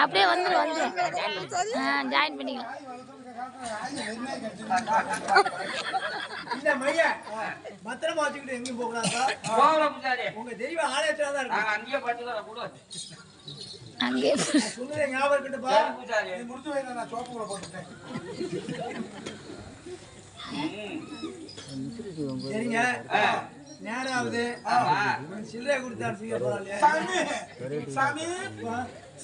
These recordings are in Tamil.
அப்படியே வந்துடும் ஜாயின் பண்ணிக்கலாம். இந்த மைய பத்திரமா வச்சுக்கிட்டு எங்கேயும் போகக்கூடாதா? உங்க தெய்வ ஆலயத்துல தான் இருக்கு. அங்கேயே பட்டுதான் கூட அங்கே சுந்தர ஞாபகம் இருக்கட்டுப்பா. நீ முடிச்சு வைங்க, நான் சோப்புக்குள்ள போட்டுட்டேன். சரிங்க, நேராவது சில்லறை கொடுத்து அடிச்சுக்க போறாங்க. சாமி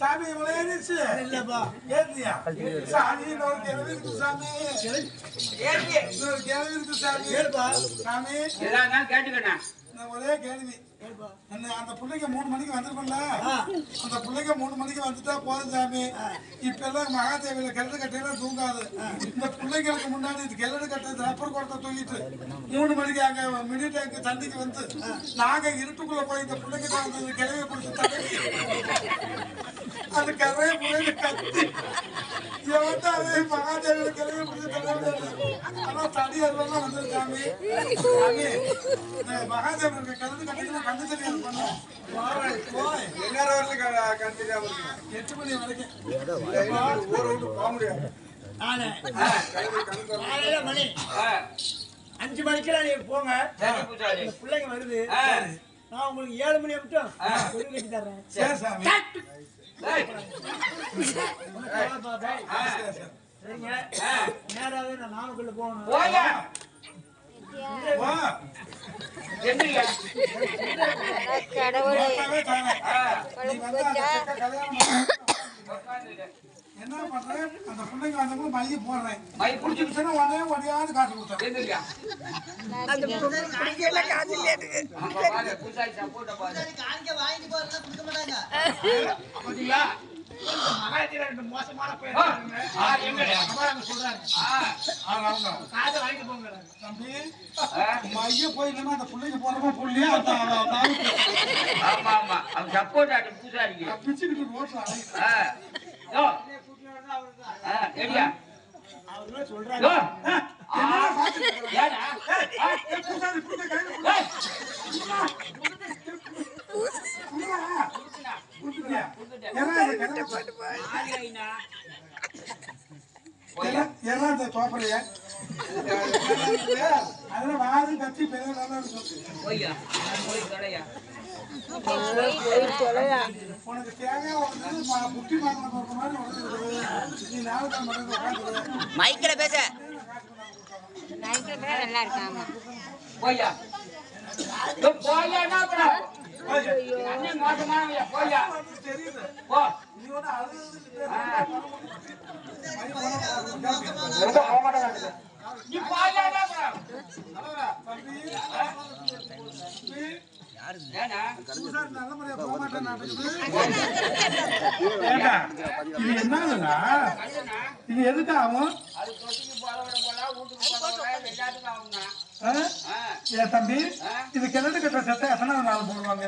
சாமி விளையாடுச்சு இல்லப்பா, ஏத்தியா சாமி இன்னொரு கேள்வி இருக்கு சாமி, இன்னொரு கேள்வி இருக்கு சாமி. கேளுப்பா சாமி, எல்லாம் கேட்டுக்கண்ணா. நான் ஒரே கேள்வி. அந்த பிள்ளைங்க 3 மணிக்கு வந்துருக்கும்ல, அந்த பிள்ளைங்க 3 மணிக்கு வந்துட்டா போதும் சாமி. இப்ப எல்லாம் மகாதேவியில கிழடு கட்டையெல்லாம் தூங்காது. இந்த பிள்ளைங்களுக்கு முன்னாடி இது கிழடு கட்டை ரப்பர் குடத்தை தூக்கிட்டு 3 மணிக்கு அங்க மினி டேங்க் தண்ணிக்கு வந்து நாங்க இருட்டுக்குள்ள போய் இந்த பிள்ளைங்க வந்து கிழவை பிடிச்சி தண்ணி அது கரையை புள்ளைங்க கத்தி எவன்டாவே மகாதேவியில கிழவை பிடிச்சி தண்ணி. ஆனா தடி அருவெல்லாம் வந்துரு சாமி. சாமி மகாதேவியில கிழடு கட்டைக்கு கண்ணு தெரியாது பண்ண என்ன வரல கண் தெரியாம 8 மணி வரைக்கும் ஊரை விட்டு போக முடியாது. மணி 5 மணிக்கு நீங்க போங்க, பிள்ளைங்க வருது. நான் உங்களுக்கு 7 மணி மட்டும் கொடி கட்டி தர்றேன். சரி சாமி. சரிங்க, நேராவே நான் நாமக்குள்ள போகணும். கடவுளே என்ன பண்றேன், அந்த பிள்ளைங்க வந்தவங்க மைய போடுறேன். மை குடிச்சுன்னா உடனே ஒடியாவது காசு கொடுத்தேன். காசு மோசமான தம்பி மைய போயிட்டு அந்த பிள்ளைங்க போறப்ப புள்ளியா பிச்சுக்கிட்டு ஓட்டுறாங்க. சொல்றாங்க தோப்பலையா அதெல்லாம் வாது கத்தி பெரிய உனக்கு தேவையா புட்டி மைக்கில பேச நல்லா இருக்காங்க. போய்யா போய்யா போய்யா தெரியுது. இது எதுக்கு ஆகும் தம்பி? இது கிணறு கட்டுற சட்டை எத்தனை நாள் போடுவாங்க?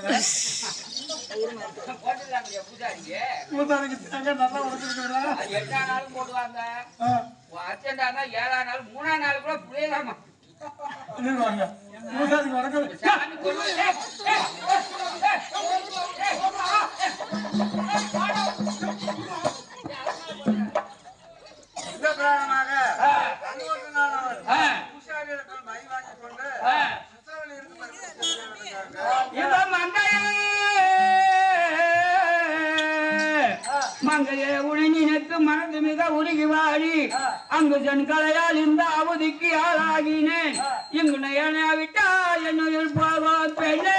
பூசாரிக்கு நல்லா உடச்சிருக்கீங்களா? 8 நாளும் போடுவாங்க. அர்ஜென்டானா 7 நாள் 3 நாள் கூட புரியலாமா பூசாரிக்கு உடக்க மங்கையே உணனினத்து மனது மிக உருகி வாழி அங்கு சென்களையால் இந்த அவதிக்கு ஆளாகினேன். இங்கு நயன விட்டா என்னுள் போவா பெண்ணே.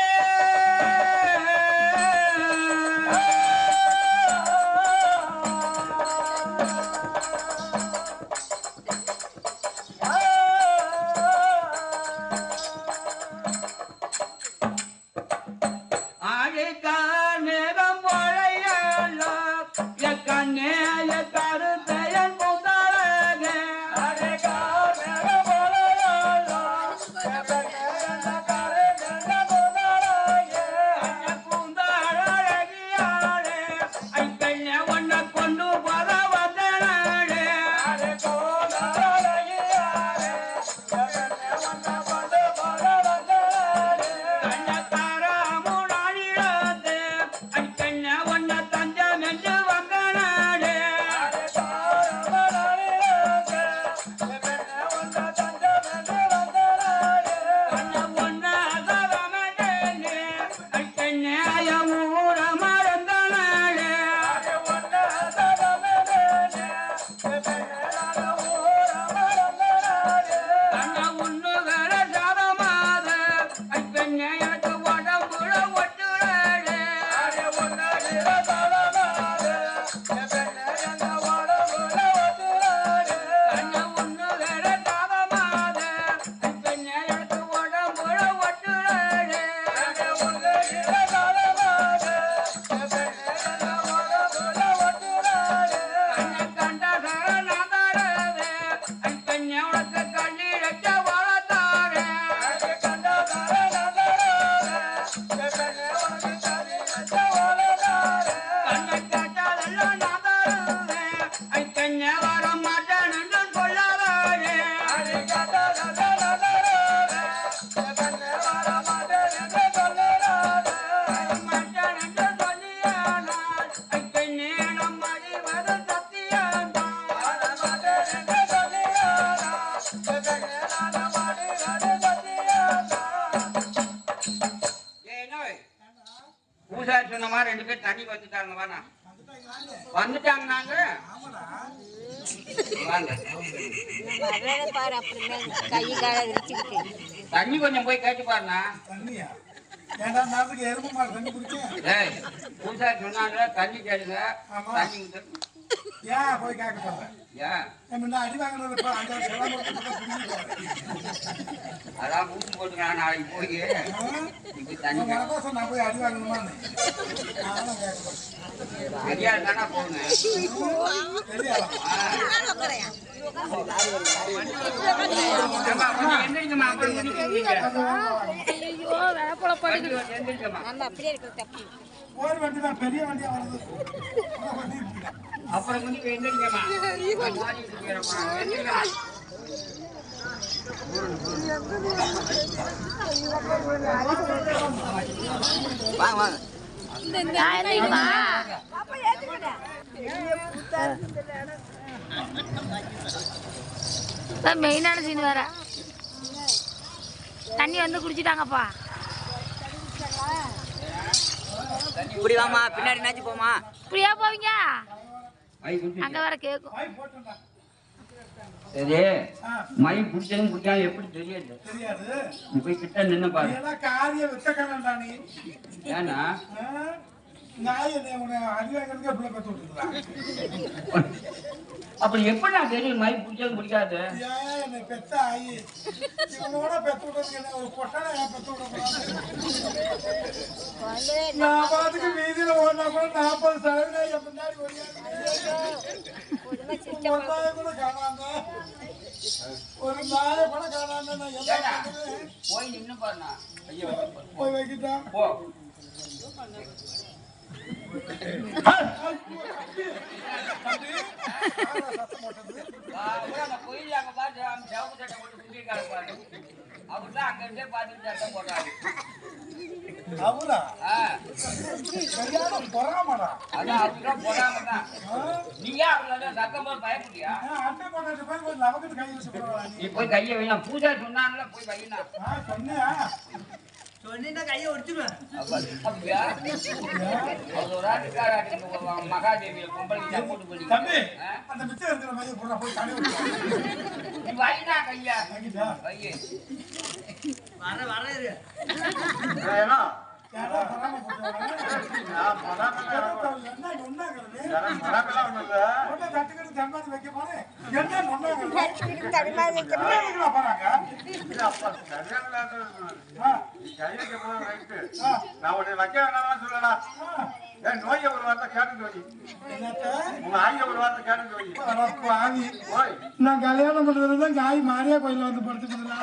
பெண்ணே ஊர மறந்த நாளே கண்ண உண்ணுகிற சாதமாத பெண்ணே எனக்கு உடம்புல ஒட்டுறாளே கண்ண உண்ணுகிற சாதமாத பெண்ணே எனக்கு உடம்புல ஒட்டுறாளே கண்ண கண்ட சரணாதரவே பெண்ணே உனக்கு கண்ணீரச்ச வளர்த்தாரே கண்ணை கேட்டாலெல்லாம் நான் தருவேன் பெண்ணே வர மாட்டேன் என்று சொல்லாதே மாட்டேன் என்று சொல்லியானால் பெண்ணே நம் அறிவது சத்தியம்தான் பூசாரி சொன்ன மாதிரி 2 பேர் தண்ணி வந்துட்டாங்க வாண்ணா வந்துட்டாங்க நாங்க வாங்க பாரு அப்படி கை காலை விரிச்சுக்கிட்டு தண்ணி கொஞ்சம் போய் கேட்டு பாருண்ணா தண்ணியா ஏன்டா நேரத்துக்கு எறும்பு மாடு தண்ணி குடிக்க ஏய் பூசாரி சொன்னாங்க தண்ணி கேளுங்க தண்ணி ஊத்து. ஏன் போய் கேட்க சொல்றேன் ஏன் முன்ன அடி வாங்கினது அந்த அதான் ஊசி போட்டுக்கலாம் நாளைக்கு போய் இப்ப தண்ணி கேளு. நான் போய் அடி வாங்கணுமான்னு நானும் கேட்கறேன் சரியா தானே போங்க தெரியாதா எந்திரிக்கமா அப்புறம் ஐயோ வேப்பல படுக்குது எந்திரிக்கமா நம்ம அப்படியே இருக்கிற தப்பு ஒரு வண்டி தான் பெரிய வண்டியா வருது வண்டி இருக்குல்ல. அப்புறம் கொஞ்சம் எந்திரிக்கமா எந்திரிக்கமா வாங்க வாங்க மெயினான சீன் வேற தண்ணி வந்து குடிச்சிட்டாங்கப்பா இப்படி வாமா பின்னாடி நாச்சு போமா இப்படியா போவீங்க மை குடிச்சு அங்க வேற கேக்கும் வாய் போட்டுடா. சரி ஆ, மை குடிச்சதும் குடிக்காம எப்படி தெரியாது தெரியாது நீ போய் கிட்ட நின்னு பாரு நீலாம் காரிய வித்தக்கணண்டா நீ ஏன்னா நாய் என்னை உன்னை அடி வாங்கிறதுக்கு எப்படி கத்து விட்டுருக்கான் அப்படி எப்படி நான் தெரியும் மை குடிச்சது பிடிக்காது ஏன் என்னை பெத்த ஆயி இவனோட பெத்து விட்டதுக்கு என்ன ஒரு பொட்டனை ஏன் பெத்து விடக்கூடாது நான் பாட்டுக்கு வீதியில ஓடினா கூட 40 சதவீதம் என் முன்னாடி ஒன்னாய கூட காணாம ஒரு நாயை கூட காணாம நான் என்ன பண்ணுவேன்? போய் நின்னு பாருண்ணா ஐயோ போய் வைக்கிட்டான் போ கோயில் அங்க பாத்து ஜவுக்கு சட்டை போட்டு குடிக்காரு பாரு அவர்தான் அங்க இருந்தே பாத்துட்டு சட்டை போடுறாரு அவரா ஆ, சரியான பொறாமடா அதான் அவர்தான் போடாமதான் நீங்க அவர்களோட சத்தம் போது பயப்படியா அட்டை போட்டு போய் ஒரு லவக்கத்து கை வச்சு போடுவா நீ நீ போய் கையை வைனா பூஜா சொன்னான்ல போய் வைனா சொன்னியா சொன்னா கையை ஒடிச்சுடுவேன். அப்படியா அவர் ஒரு ஆட்டுக்காராட்டி மகாதேவியை பொம்பளை போட்டு தம்பி பண்ணி அந்த மிச்சம் இருக்கிற மாதிரி போடுறா போய் தனி விட்டு நீ வைனா கையா வாங்கிட்டா கையை வர இரு. யாரா பொறாம போட்டவங்க என்ன நொன்னாங்கிறது ஒன்றை தட்டுக்கிட்டு தன்மாதி வைக்க போறேன் என்ன நொன்னாங்கிறது போறாங்க நான் உன்னை வைக்க வேணாம் சொல்லடா என் நோயை ஒரு வார்த்தை கேட்டு வை உங்க ஆகிய ஒரு வார்த்தை கேட்டு வை ஆகி ஓய் நான் கல்யாணம் பண்றது தான் காய் மாரியா கோயில வந்து படுத்துக்கிறா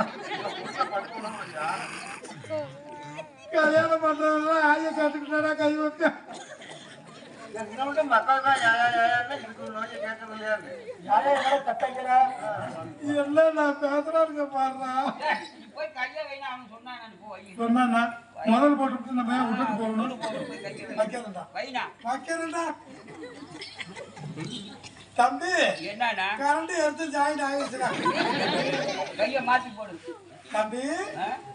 கல்யாணம் பண்றதுலாம் ஆய கேட்டுக்கிட்டாரா கை வைக்க இன்னொன்று மக்கள் தான் இருக்கு நோயை கேட்கறது இல்லையாது என்ன நான் பேசுறாருங்க பாடுறா போய் கையை வைனா அவன் சொன்னான் போய் சொன்னா முதல் போட்டு நம்ம ஏன் விட்டுட்டு போகணும் வைக்கிறேன்டா வைனா வைக்கிறேன்டா தம்பி என்னன்னா கரண்ட் எடுத்து ஜாயின் ஆகிடுச்சுடா கையை மாத்தி போடு தம்பி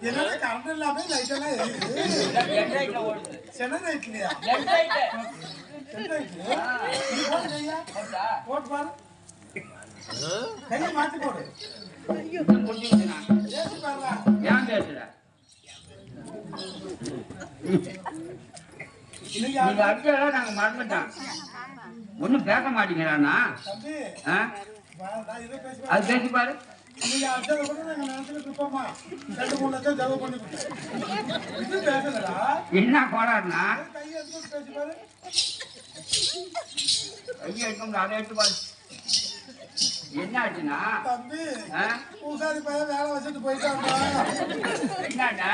என்னடா கரண்ட் இல்லாம லைட் எல்லாம் எரியுது ஓடுது சென்னை லைட்லயா போட்டு பாரு கையை மாத்தி போடு ஏன் பேசுற நீங்க அடிச்சதெல்லாம் நாங்க மறந்துட்டோம் ஒண்ணும் பேச மாட்டேங்கிறானா தம்பி அது பேசி பாரு நீங்க அடிச்சதை கூட நாங்க நினைச்சுட்டு இருப்போமா 2-3 லட்சம் செலவு பண்ணி இது பேசுறா என்ன போறாருன்னா கையை எடுத்து பேசி பாரு கையை எடுத்து அதை எடுத்து பாரு என்ன ஆச்சுன்னா தம்பி பூசாரி பையன் வேலை வச்சுட்டு போயிட்டாங்க என்னடா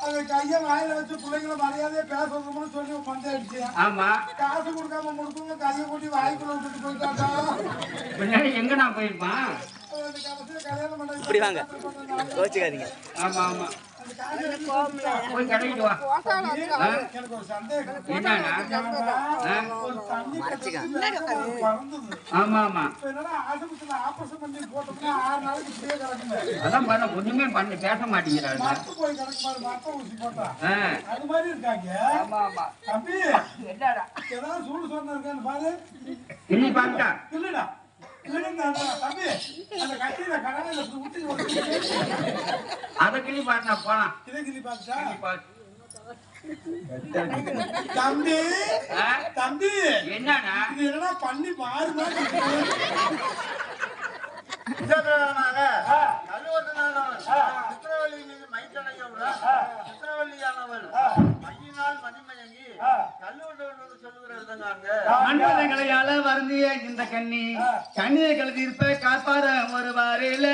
அது கையை வாயில வச்சு பிள்ளைங்களை மரியாதையா பேசணும்னு சொல்லி பஞ்சாயிடுச்சு ஆமா காசு கொடுக்காம முடிச்சுங்க கையை கூட்டி வாய்க்குள்ள விட்டுட்டு போயிட்டாங்க பின்னாடி எங்க நான் போயிருப்பான் கடைசியில கல்யாணம் பண்ண இப்படி வாங்க கோச்சுக்காதீங்க ஆமா ஆமா போய் கடைக்கிட்டு வா எனக்கு ஒரு சந்தேகம் என்னன்னா ஒரு தண்ணி பறந்தது ஆமா ஆமா என்னன்னா ஆஸ்பத்திரியில ஆபரேஷன் பண்ணி போட்டோம்னா 6 நாளைக்கு இப்படியே கிடக்குங்க அதான் பண்ண ஒண்ணுமே பண்ண பேச மாட்டேங்கிறாரு மரத்து போய் கிடக்குமாரு மரத்த ஊசி போட்டா ஆ. அது மாதிரி இருக்காங்க ஆமா ஆமா தம்பி என்னடா ஏதாவது சூடு சொன்ன இருக்கான்னு பாரு இன்னி பாத்தா இல்லடா இல்லடா தம்பி அந்த கட்டியில கடலையில ஊட்டி அத கிளி பாத்தா போலாம் இதை கிளி பார்த்தா பாத்து தம்பி தம்பி என்னன்னா இது என்னடா பண்ணி பாரு மாதிரி சித்திரவள்ளி மீது மைத்தனையோட சித்திரவள்ளியானவள் மையினால் மதிமயங்கி கல்லூட்டு சொல்லுகிறாங்க மண்பதைகளையால வருந்திய இந்த கண்ணி கண்ணியை கழுதி இருப்ப காப்பார ஒரு வாரில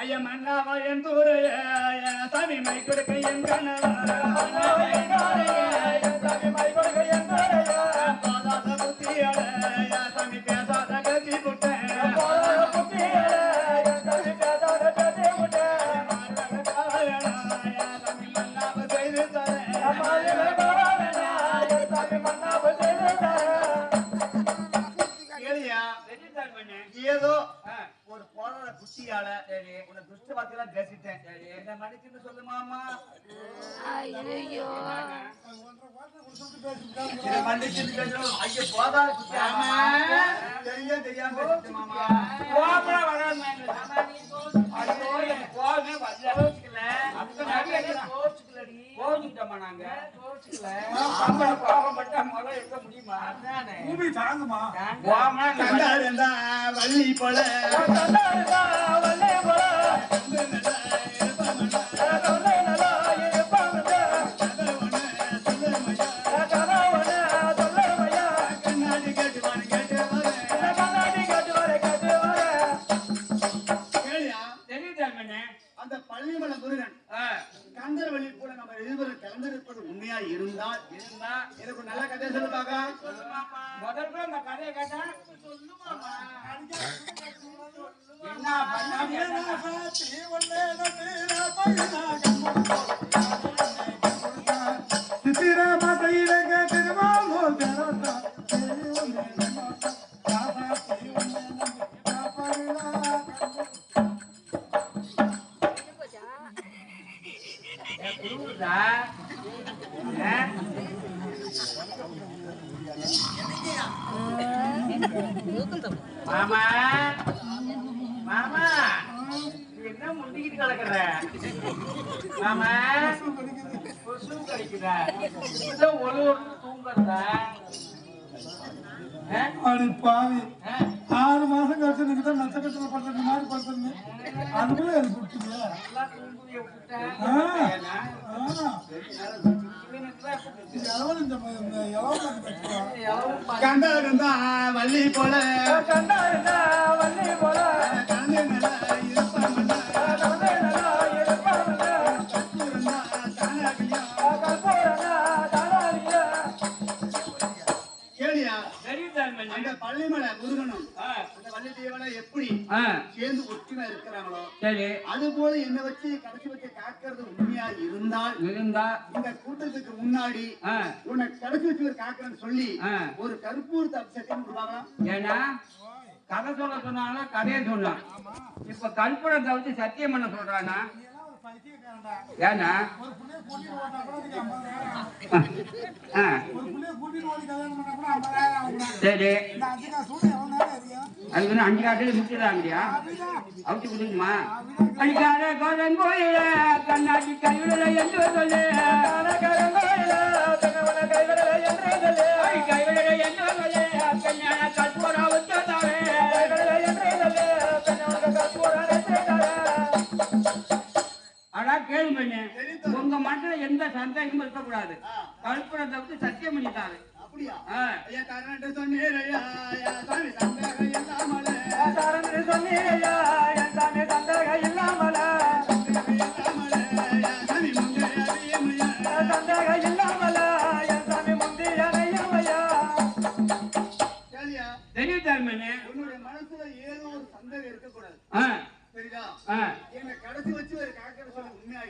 ஐயா மன்னாவா என் தூரைய சாமி மை கொடுக்க என் கணவா ஏதோ ஒரு போராட குட்டியால உன்னை துஷ்ட வார்த்தையெல்லாம் பேசிட்டேன் என்ன மன்னிச்சுன்னு சொல்லு மாமா ஐயோ இதை மன்னிச்சுன்னு பேசணும் ஐயோ போதாத குட்டி தெரியாம பேசிட்டேன் மாமா பூமி தாங்குமா வள்ளி போல அந்த பள்ளிமலை முருகன் கந்தர் வழி கூட நம்ம இருவரும் கலந்திருப்பது உண்மையா இருந்தால் எனக்கு நல்ல கதை சொல்லுவாங்க முதல்ல அந்த கதையை கேட்டா என்ன மாமா மாமா என்ன முண்டிக்கிட்டு கிடக்குற மாமா கொசு கடிக்குதா ஒழு தூங்குறதா அடி பாவி 6 மாசம் கழிச்சு நீங்க தான் நட்சத்திரத்துல படுத்துற மாதிரி படுத்துருங்க அதுக்குள்ள எனக்கு கொடுத்தீங்க கண்டா இருந்தா வள்ளி போல கண்டா இருந்தா வள்ளி போல கேளியா அந்த பள்ளிமலை முருகனும் அந்த வள்ளி தேவனை எப்படி சேர்ந்து ஒற்றுமை இருக்கிறாங்களோ சரி அது போல என்ன வச்சு கடைசி வச்சு காக்கிறது உண்மையா இருந்தால் இந்த கூட்டத்துக்கு முன்னாடி உன்னை கடைசி வச்சு ஒரு காக்கிறேன்னு சொல்லி ஒரு கருப்பூர் சத்தியம் கொடுப்பாங்களா? ஏன்னா கதை சொல்ல சொன்னாலும் கதையை சொன்னான். இப்ப கற்பூரம் தவிர்த்து சத்தியம் பண்ண சொல்றானா? ஏன்னா ஒரு புள்ளைய கூட்டிட்டு ஓட்டா கூட அதுக்கு 50,000 ஆ ஒரு புள்ளைய கூட்டிட்டு ஓடி கல்யாணம் பண்ணா கூட 50,000 ஆகும். சரி இந்த 5 காசு கூட எவ்வளவு நேரம் எரியும்? அதுக்கு 5 காட்டில் முக்கியதாங்கடியா அவுச்சு கொடுக்குமா? அடிக்கார கோயில கண்ணாடி கைவிடல என்று சொல்லு கைவிடல என்று சொல்லு கல்யாண கற்பூரா வச்சுதாவே ஆனா கேள்வி பண்ணு உங்க மனசுல எந்த சந்தேகமும் இருக்கக்கூடாது. கற்பூரத்தை விட்டு சத்தியம் பண்ணிட்டாரு. அப்படியா? ஐயா காரணம் சொன்னீரையா சாமி சந்தேகம் இல்லாமலே சொன்னீரையா என் சாமி சந்தேகம் இல்லாமலே சாமி முந்தைய சந்தேகம் இல்லாமலே என் சாமி முந்தைய தெரிவித்தார் மண்ணு உன்னுடைய மனசுல ஏதோ ஒரு சந்தேகம் இருக்கக்கூடாது. சரிதா? என்னை கடைசி வச்சு ஒரு காக்கிற சொல்லி உண்மையா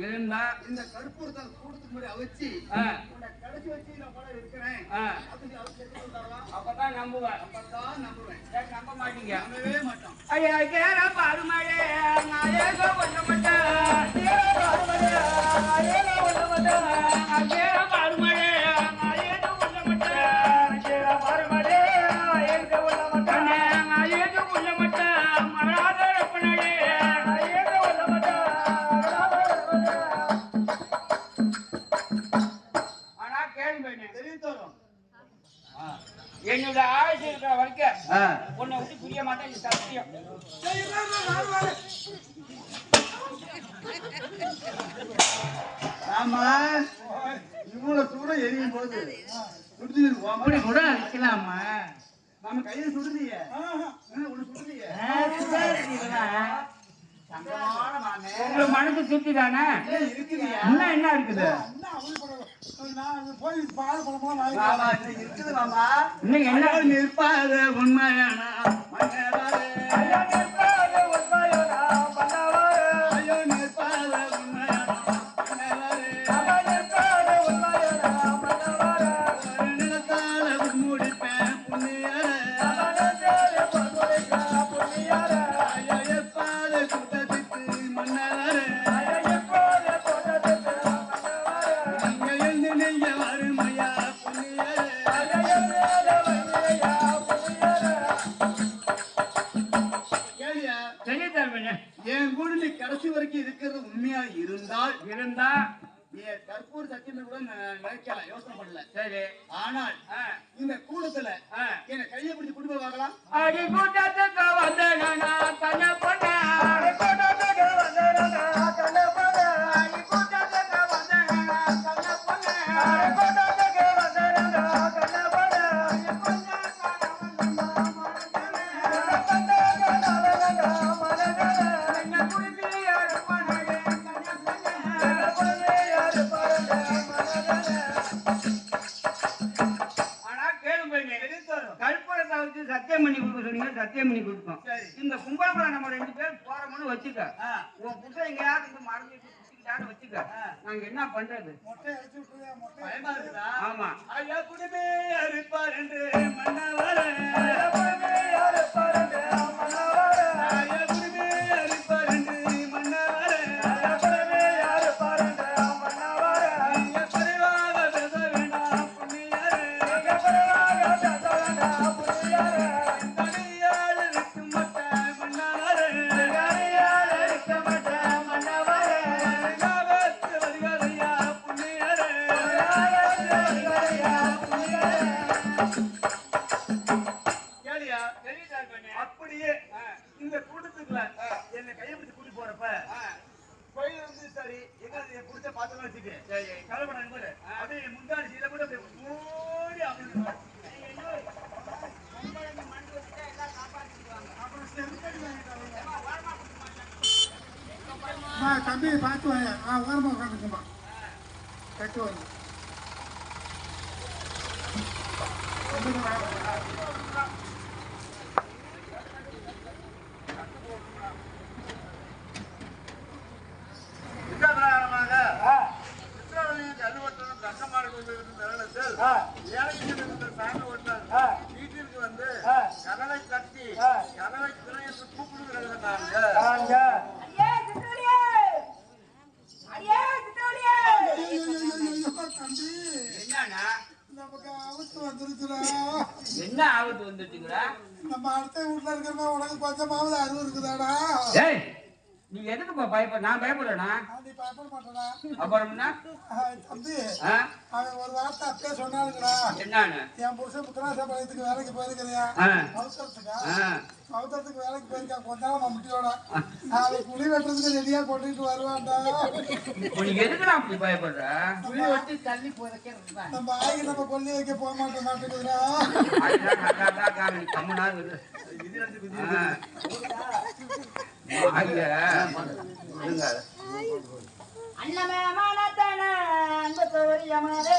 இருந்தா இந்த கற்பூரத்தை கூட்டத்துக்கு முன்னாடி அவச்சு உன்னை கடைசி வச்சு நான் போல இருக்கிறேன் அப்படின்னு அவர் செஞ்சு கொடுத்தாரா? அப்பதான் நம்புவேன். நம்ப மாட்டீங்க. நம்பவே மாட்டோம். ஐயா கேர பாருமாடே நாயக பண்ண மாட்டேன் கேர பாருமாடே நாயக பண்ண மாட்டேன் கேர பாருமாடே நாயக பண்ண மாட்டேன் கேர பாருமாடே நாயக பண்ண மாட்டேன் நாயக பண்ண மாட்டேன் மராத ரப்பனடே நாயக பண்ண மாட்டேன் ஆனா கேளுங்க தெரிவித்தோம். என்னோட ஆயுசு இருக்கிற வரைக்கும் உன்னை விட்டு புரிய மாட்டேன். இது சத்தியம். ஆமா இவ்வளவு சூட எரியும் போது கூட வைக்கலாமா? நம்ம கையில சுடுதிய உங்க மனசு திருப்தி தானே இருக்குதியா? இன்னும் என்ன இருக்குது? போய் பால் பழமெல்லாம் இருக்குது மாமா. இன்னும் என்ன நிற்பாது உண்மையான ஐயோ நிற்பாது உண்மையான நிலத்தால முடிப்பேன் புண்ணியர எப்பாது கூட்டத்துக்கு மன்னர நீங்க எழுந்து நீங்க வருமையா புண்ணியர என் கூட நீ கடைசி வரைக்கும் இருக்கிறது உண்மையா இருந்தா நீ கற்பூர் சத்தியம் கூட நினைக்கல, யோசனை பண்ணல. சரி, ஆனால் இந்த கூடத்துல என்ன கையை பிடிச்சு குடும்ப வாங்கலாம். அடி கூட்டத்துக்கு வந்தனா கண்ண பொண்ண அடி கூட்டத்துக்கு வந்தனா கண்ண பொண்ண அடி கூட்டத்துக்கு வந்தனா கண்ண பொண்ண அடி கூட்டத்துக்கு வந்தனா கண்ண பொண்ண அடி பொண்ண சத்தியம் பண்ணி கொடுக்க சொன்னீங்க, சத்தியம் பண்ணி கொடுப்போம். இந்த கும்பலகுல நம்ம 2 பேர் போறோம்னு வச்சுக்க, உன் புத்த எங்கேயாவது இங்க மறைஞ்சு குடிச்சுக்கிட்டான்னு வச்சுக்க, நாங்க என்ன பண்றது? பயமா இருக்குதா? ஆமா. ஐயா குடுமே அறுப்பார் என்று மன்னவர ஐயா குடுமே அறுப்பார் என்று மன்னவர ஐயா பரிவாக பேச வேண்டாம் புண்ணியரே தனியால் இருக்கும் மட்ட மன்னவரே ஞாபகத்து வருகிறாயா புண்ணியரே கேளியா? அப்படியே இந்த கூட்டத்துக்குள்ள என்னை கையை பிடிச்சு கூட்டி போறப்ப கோயில் வந்து சரி எங்க பிடிச்ச பாத்திரம் வச்சுட்டு கலப்படம் போது அப்படியே முந்தாடி சீலை கூட ஓடி அப்படின்னு தம்பி பார்த்து வாங்க. ஓரமா உட்காந்துக்குமா கட்டு வந்து வீட்டிற்கு வந்து கதவை கட்டி கதவை திரையிட்டு கூப்பிடுகிறது நமக்கு ஆபத்து வந்துருச்சுடா. என்ன ஆபத்து வந்துருச்சுங்களா? நம்ம அடுத்த வீட்டுல இருக்கிற உனக்கு கொஞ்சமாவது அறிவு இருக்குதாடா? நீ எதுக்குப்பா பயப்பட? நான் பயப்படனா? நீ பயப்பட மாட்டடா. அப்புறம்னா தம்பி அவன் ஒரு வார்த்தை அப்பயே சொன்னாருங்கடா. என்னன்னு? என் புருஷன் முத்தராசபாளையத்துக்கு வேலைக்கு போயிருக்கிறியா? அவசரத்துக்கு வேலைக்கு போயிருக்கான். கொஞ்ச நாள் மம்முட்டியோட அவன் குழி வெட்டுறதுக்கு ரெடியா கொண்டுட்டு வருவான்டா. எதுக்குடா அப்படி பயப்படுற? புளி வெட்டி தள்ளி போதைக்கிறது தான். நம்ம ஆகி நம்ம கொல்லி வைக்க போக மாட்டேங்குதுடா. கம்மனா அண்ணமே மானத்தான அன்பு தோரியமானே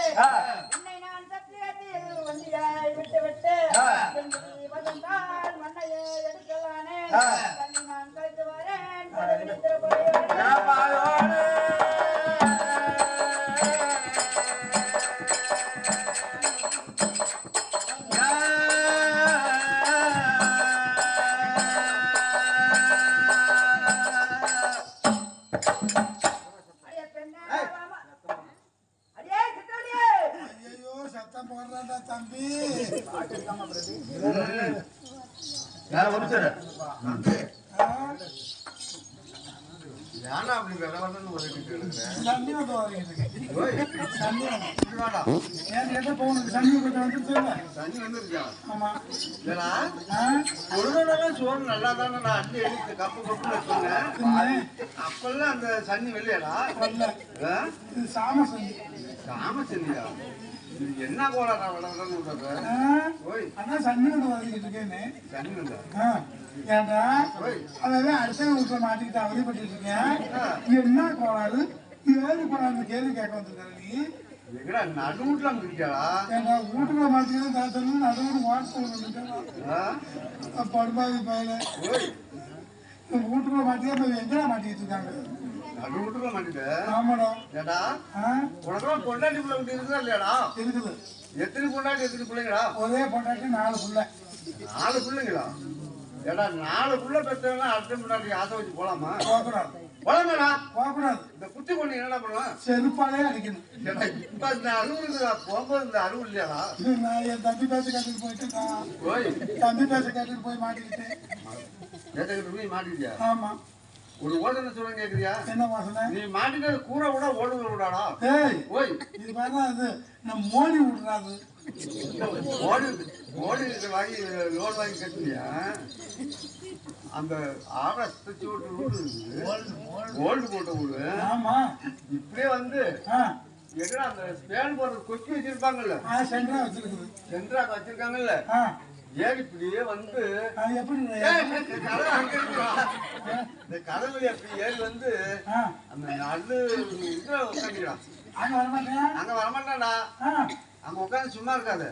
உன்னை நான் சத்தியத்தில் வண்டியாய் விட்டு விட்டு வந்தால் மண்ணையே எடுக்கலானே தண்ணி நான் கழித்து வரேன் தம்பி அப்படி விளவன்னு ஒரு தண்ணி வந்து தண்ணி வந்துருக்கா? ஆமா. ஒருவரெல்லாம் சோறு நல்லா தானே நான் அள்ளி எடுத்து கப்பு கப்பு வச்சுங்க. அப்பெல்லாம் அந்த சன்னி வெளியடா சாம சந்தி. சாம சன்னியா? என்ன கோலா விளவன்னு அதான் சன்னி வந்து வந்துக்கிட்டு இருக்கேன்னு. சன்னி வந்தா ஏன்டா அவன் அடுத்த வீட்டுல மாட்டிக்கிட்டு அவதிப்பட்டு இருக்கேன். என்ன கோளாறு? ஏழு கோளாறு கேள்வி கேட்க வந்திருக்காரு நீ. நடுவுட்ல இருக்கியாடா? ஏன்டா வீட்டுக்குள்ள மாட்டிக்கிட்டு நடுவுட்டு வாட்ஸ்அப் படுபாவி பயில வீட்டுக்குள்ள மாட்டியா எங்கடா மாட்டிக்கிட்டு இருக்காங்க? நடுவுட்டுல மாட்டிட்டு? ஆமாடா. ஏடா உனக்கெல்லாம் பொண்டாட்டி பிள்ளை விட்டு இருக்குதா இல்லையாடா? இருக்குது. எத்தனை பொண்டாட்டி எத்தனை பிள்ளைங்களா? ஒரே பொண்டாட்டி 4 பிள்ளை. 4 பிள்ளைங்களா? ஏடா 4 பிள்ளை பெற்றவங்க அடுத்த முன்னாடி ஆசை வச்சு போலாமா? போகக்கூடாது. போலாமாடா? போகக்கூடாது. இந்த குத்தி கொண்டு என்ன பண்ணுவேன்? செருப்பாலே அடிக்கணும். இப்ப இந்த அருவு இருக்குதா? போகும்போது இந்த அருவு இல்லையாடா? நான் என் தம்பி பேச கேட்டுட்டு போயிட்டு தம்பி பேச கேட்டுட்டு போய் மாட்டிக்கிட்டேன். போய் மாட்டிக்கிட்டியா? ஆமா. ஒரு ஓடனை சொல்ல கேக்குறியா? என்ன வாசனை? நீ மாட்டிட்டு கூரை விட ஓடுதல் விடாடா? ஏய் ஓய் இது மாதிரி இது நம்ம மோடி விடுறாது. மோடி வாங்கி லோன் வாங்கி கட்டுறியா? அந்த ஆடை தச்சு விட்டு கோல்டு போட்ட விடு. ஆமா. இப்படியே வந்து எங்கடா அந்த ஸ்பேன் போடுற கொக்கி வச்சிருப்பாங்கல்ல? சென்ட்ரா வச்சிருக்குது. சென்ட்ரா வச்சிருக்காங்கல்ல? ஏறி இப்படியே வந்து எப்படி கதவு அங்க இருக்குடா. இந்த கதவுல அப்படி ஏறி வந்து அந்த நடு இதுல உட்காந்துக்கிறான். அங்க வரமாட்டேன். அங்க வரமாட்டான்டா. அங்க உட்காந்து சும்மா இருக்காது.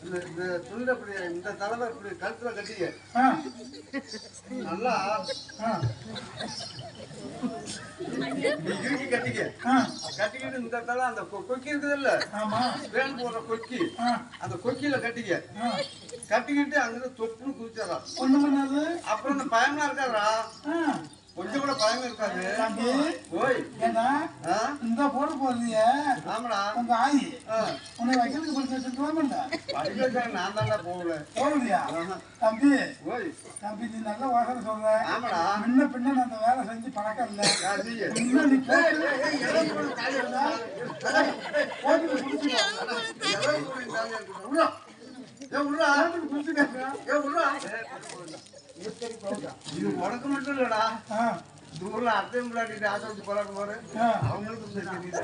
இந்த துண்டு அப்படி இந்த தலைமை இப்படி கழுத்துல கட்டிக்க நல்லா இறுக்கி கட்டிக்க. கட்டிக்கிட்டு இந்த தலை அந்த கொக்கி இருக்குது இல்ல? வேன் போடுற கொக்கி, அந்த கொக்கியில கட்டிக்க. கட்டிக்கிட்டு அங்கிருந்து தொப்புன்னு குதிச்சிடறான். அப்புறம் இந்த பயமா இருக்காதா? கொஞ்சம் கூட பயமே இருக்காது. ஓய் இந்த போட போறீங்க. ஆமாடா. உங்க ஆயி உன்னை வைக்கிறதுக்கு படிச்சு வச்சுக்கலாம்ல? படிக்க நான் தான்டா போகல. போகலையா? தம்பி ஓய் தம்பி நீ நல்ல வாசனை சொல்ற. ஆமாடா. முன்ன பின்ன நான் அந்த வேலை செஞ்சு பழக்கம் இல்லை. இது உனக்கு மட்டும் இல்லடா, ஊர்ல அத்தை முன்னாடி ஆசை வச்சு போராட்டம் போற அவங்களுக்கும் தெரியுது.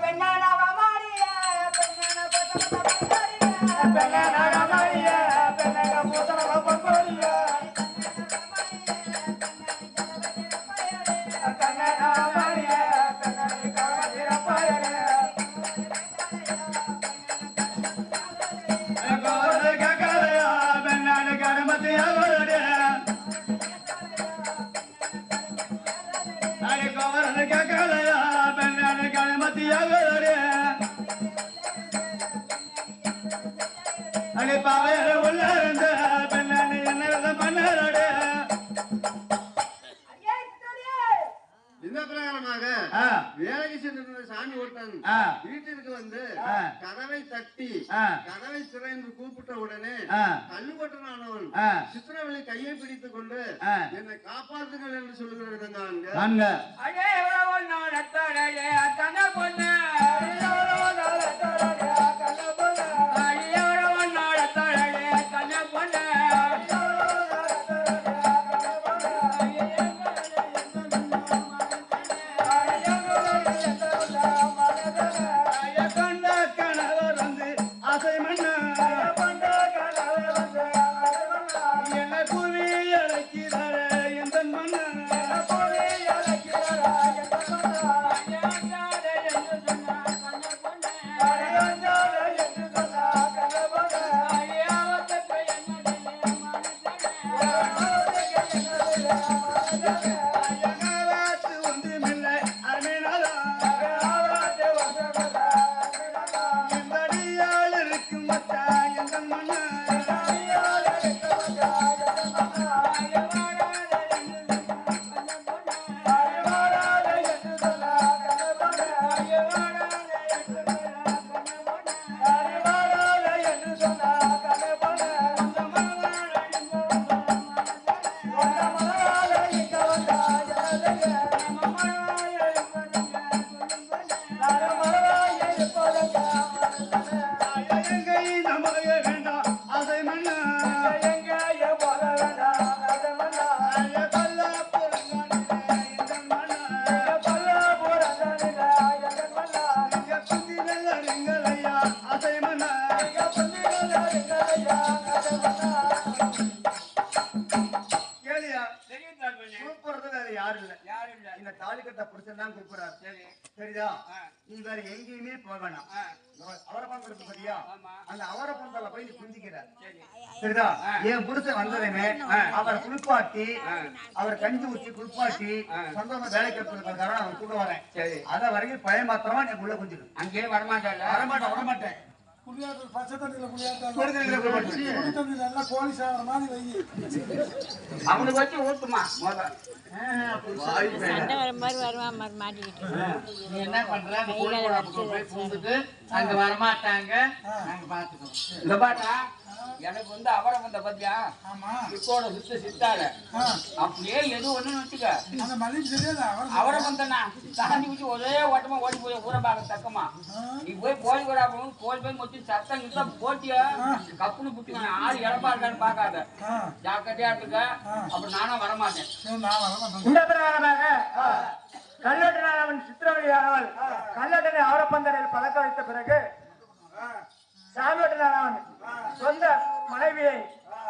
பெண்ண அடி பாவையில உள்ள இருந்த பெண்ணானே என்ன விதம் பண்ணாரு இந்த பிரகாரமாக வேலைக்கு சென்று சாமி ஓட்டன் வீட்டிற்கு வந்து கதவை தட்டி கதவை திறந்து கூப்பிட்ட உடனே கல்லுவட்டனானவன் சித்திரவழி கையை பிடித்துக் கொண்டு என்னை காப்பாற்றுங்கள் என்று சொல்லுகிற விதங்க இந்த தாலி கட்ட புருஷன் தான் கூப்பிடுறாரு. சரிதா? நீ வேற எங்கேயுமே போக வேணாம். அவரப்பந்தல் இருக்கு சரியா? அந்த அவரப்பந்தல போய் நீ குந்திக்கிற. சரிதா? என் புருஷன் வந்ததுமே அவரை குளிப்பாட்டி அவர் கஞ்சி ஊற்றி குளிப்பாட்டி சொந்தமா வேலை கட்டுறதுக்காக அவன் கூட வரேன். அத வரைக்கும் பயமாத்தமா நீ உள்ள குந்திரு. அங்கேயே வரமாட்டேன் வரமாட்டேன். பச்சை தண்ணியில குளியாட்டா கோழி சாவர மாதிரி வை. அவனுக்கு வச்சு ஊத்துமா சண்டை வர மாதிரி வருவான் மாதிரி மாட்டிக்கிட்டு நீ என்ன பண்ற பூந்துட்டு அங்க வரமாட்டாங்க நாங்க பாத்துக்கோம். இந்த பாட்டா எனக்கு வந்து அவரை வந்த பத்தியா இப்போட சுத்த சித்தால அப்படியே எது ஒண்ணு வச்சுக்க அவரை வந்தனா தாண்டி வச்சு ஒரே ஓட்டமா ஓடி போய் ஊரை பார்க்க தக்கமா நீ போய் கோழி கூட கோழி போய் மொத்தி சத்தம் கிட்ட போட்டியா கப்புன்னு புட்டிங்க ஆறு இழப்பா இருக்கான்னு பாக்காத ஜாக்கிரதையா இருக்க. அப்புறம் நானும் வரமாட்டேன். இந்த பிரகாரமாக கல்லட்டனானவன் சித்திரவழியானவன் கல்லட்டனை அவரப்பந்தரில் பழக்க வைத்த பிறகு சாமியோட்டனானவன் சொந்த மனைவியை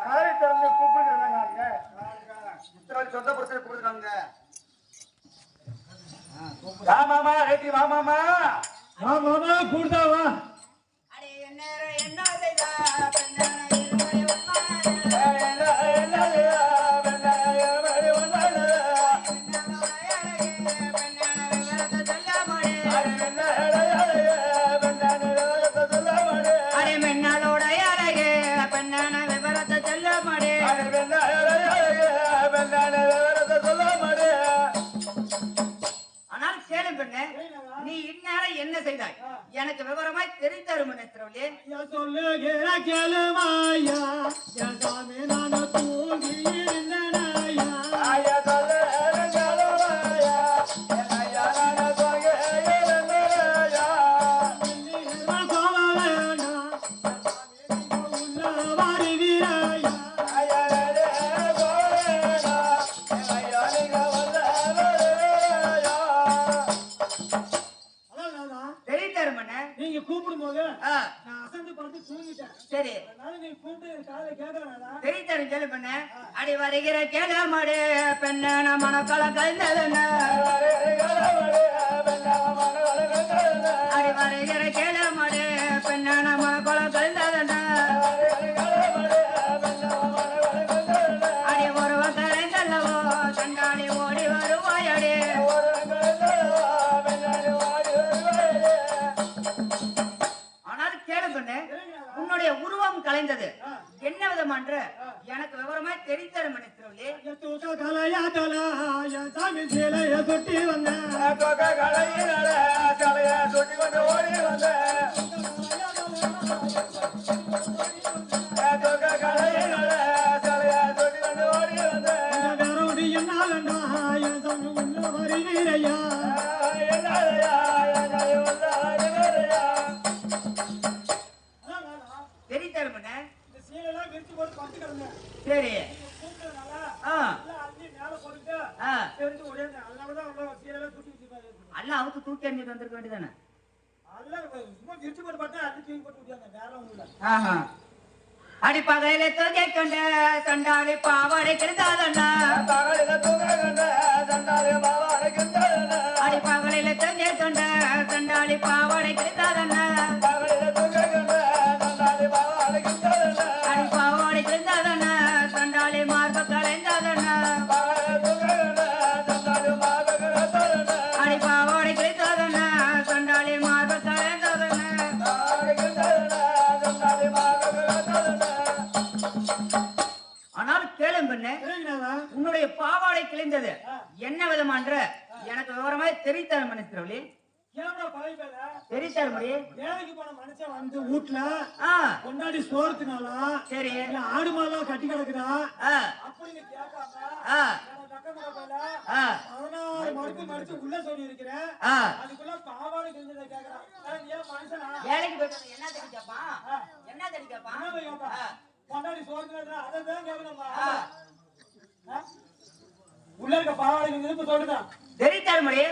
கதவை திறந்து கூப்பிடுறாங்க. சித்திரவழி சொந்த புருஷனை கூப்பிடுறாங்க. வாமாமா ரேட்டி வாமாமா வாமாமா கூடுதா வா. நீ இந்நேரம் என்ன செய்தாய் எனக்கு விவரமாய் தெரிந்தரும் சொல்லுகிற கேளுமாயா நான் தூங்கி நீங்க கூப்பிடும் போது நான் அசந்து பார்த்து தூங்கிட்டேன். சரி நீ கூப்பிட்டு காலை கேட்கறா தெரியும் கேள்வி பண்ண அடி வருகிற கேளாமடு பெண்ண மனக்கல கலந்ததுன்னு அடி வருகிற கேளாமடு பெண்ண மனக்கல கலந்ததுன்னு அடி ஒருவ கரைந்தல்லவோ தண்டாடி ஓடி வருவாயடி உன்னுடைய உருவம் கலை கலைந்தது என்ன விதமான்ற எனக்கு விவரமா தெரிந்தாரு மனிதர்களே. சரி அல்ல அவத்து தூக்கி அணிட்டு வந்திருக்க வேண்டியதானே. அடி பகையில தூக்கி கொண்ட சண்டாளி பாவாடை கிடந்தாதண்ணா அடி பகலில தூக்கி கொண்ட சண்டாளி பாவாடை கிடந்தாதண்ணா அடி பாவாடை கிடந்தாதண்ணா சண்டாளி மார்ப கலைந்தாதண்ணா அடி பாவாடை கிடந்தாதண்ணா சண்டாளி மார்ப கலைந்தாதண்ணா. ஆனால் கேளும் பெண்ணே, உன்னுடைய பாவாடை கிழிந்தது என்ன விதமான்ற எனக்கு விவரமாய் தெரிவித்தார் மனுஷரவளி. தெரிவித்தார் மொழி. வேலைக்கு போன மனுஷன் வந்து வீட்டுல கொண்டாடி சோறுக்குனாலா சரி ஆடு மாலாம் கட்டி கிடக்குறா அப்படின்னு கேட்காம 16 மடிச்சு உள்ள சொல்லி இருக்கிறேன். அதுக்குள்ள பாவாடை கிழிஞ்சதை கேட்கறான். ஏன் மனுஷனா வேலைக்கு போயிட்டு என்ன தெரிவிக்காப்பான் என்ன தெரிவிக்காப்பான் கொண்டாடி சோறுக்குனா அதான் கேட்கணுமா உள்ள இருக்க பாவாடை கிழிஞ்சது சொல்லுதான் தெரிவித்தார் மொழி.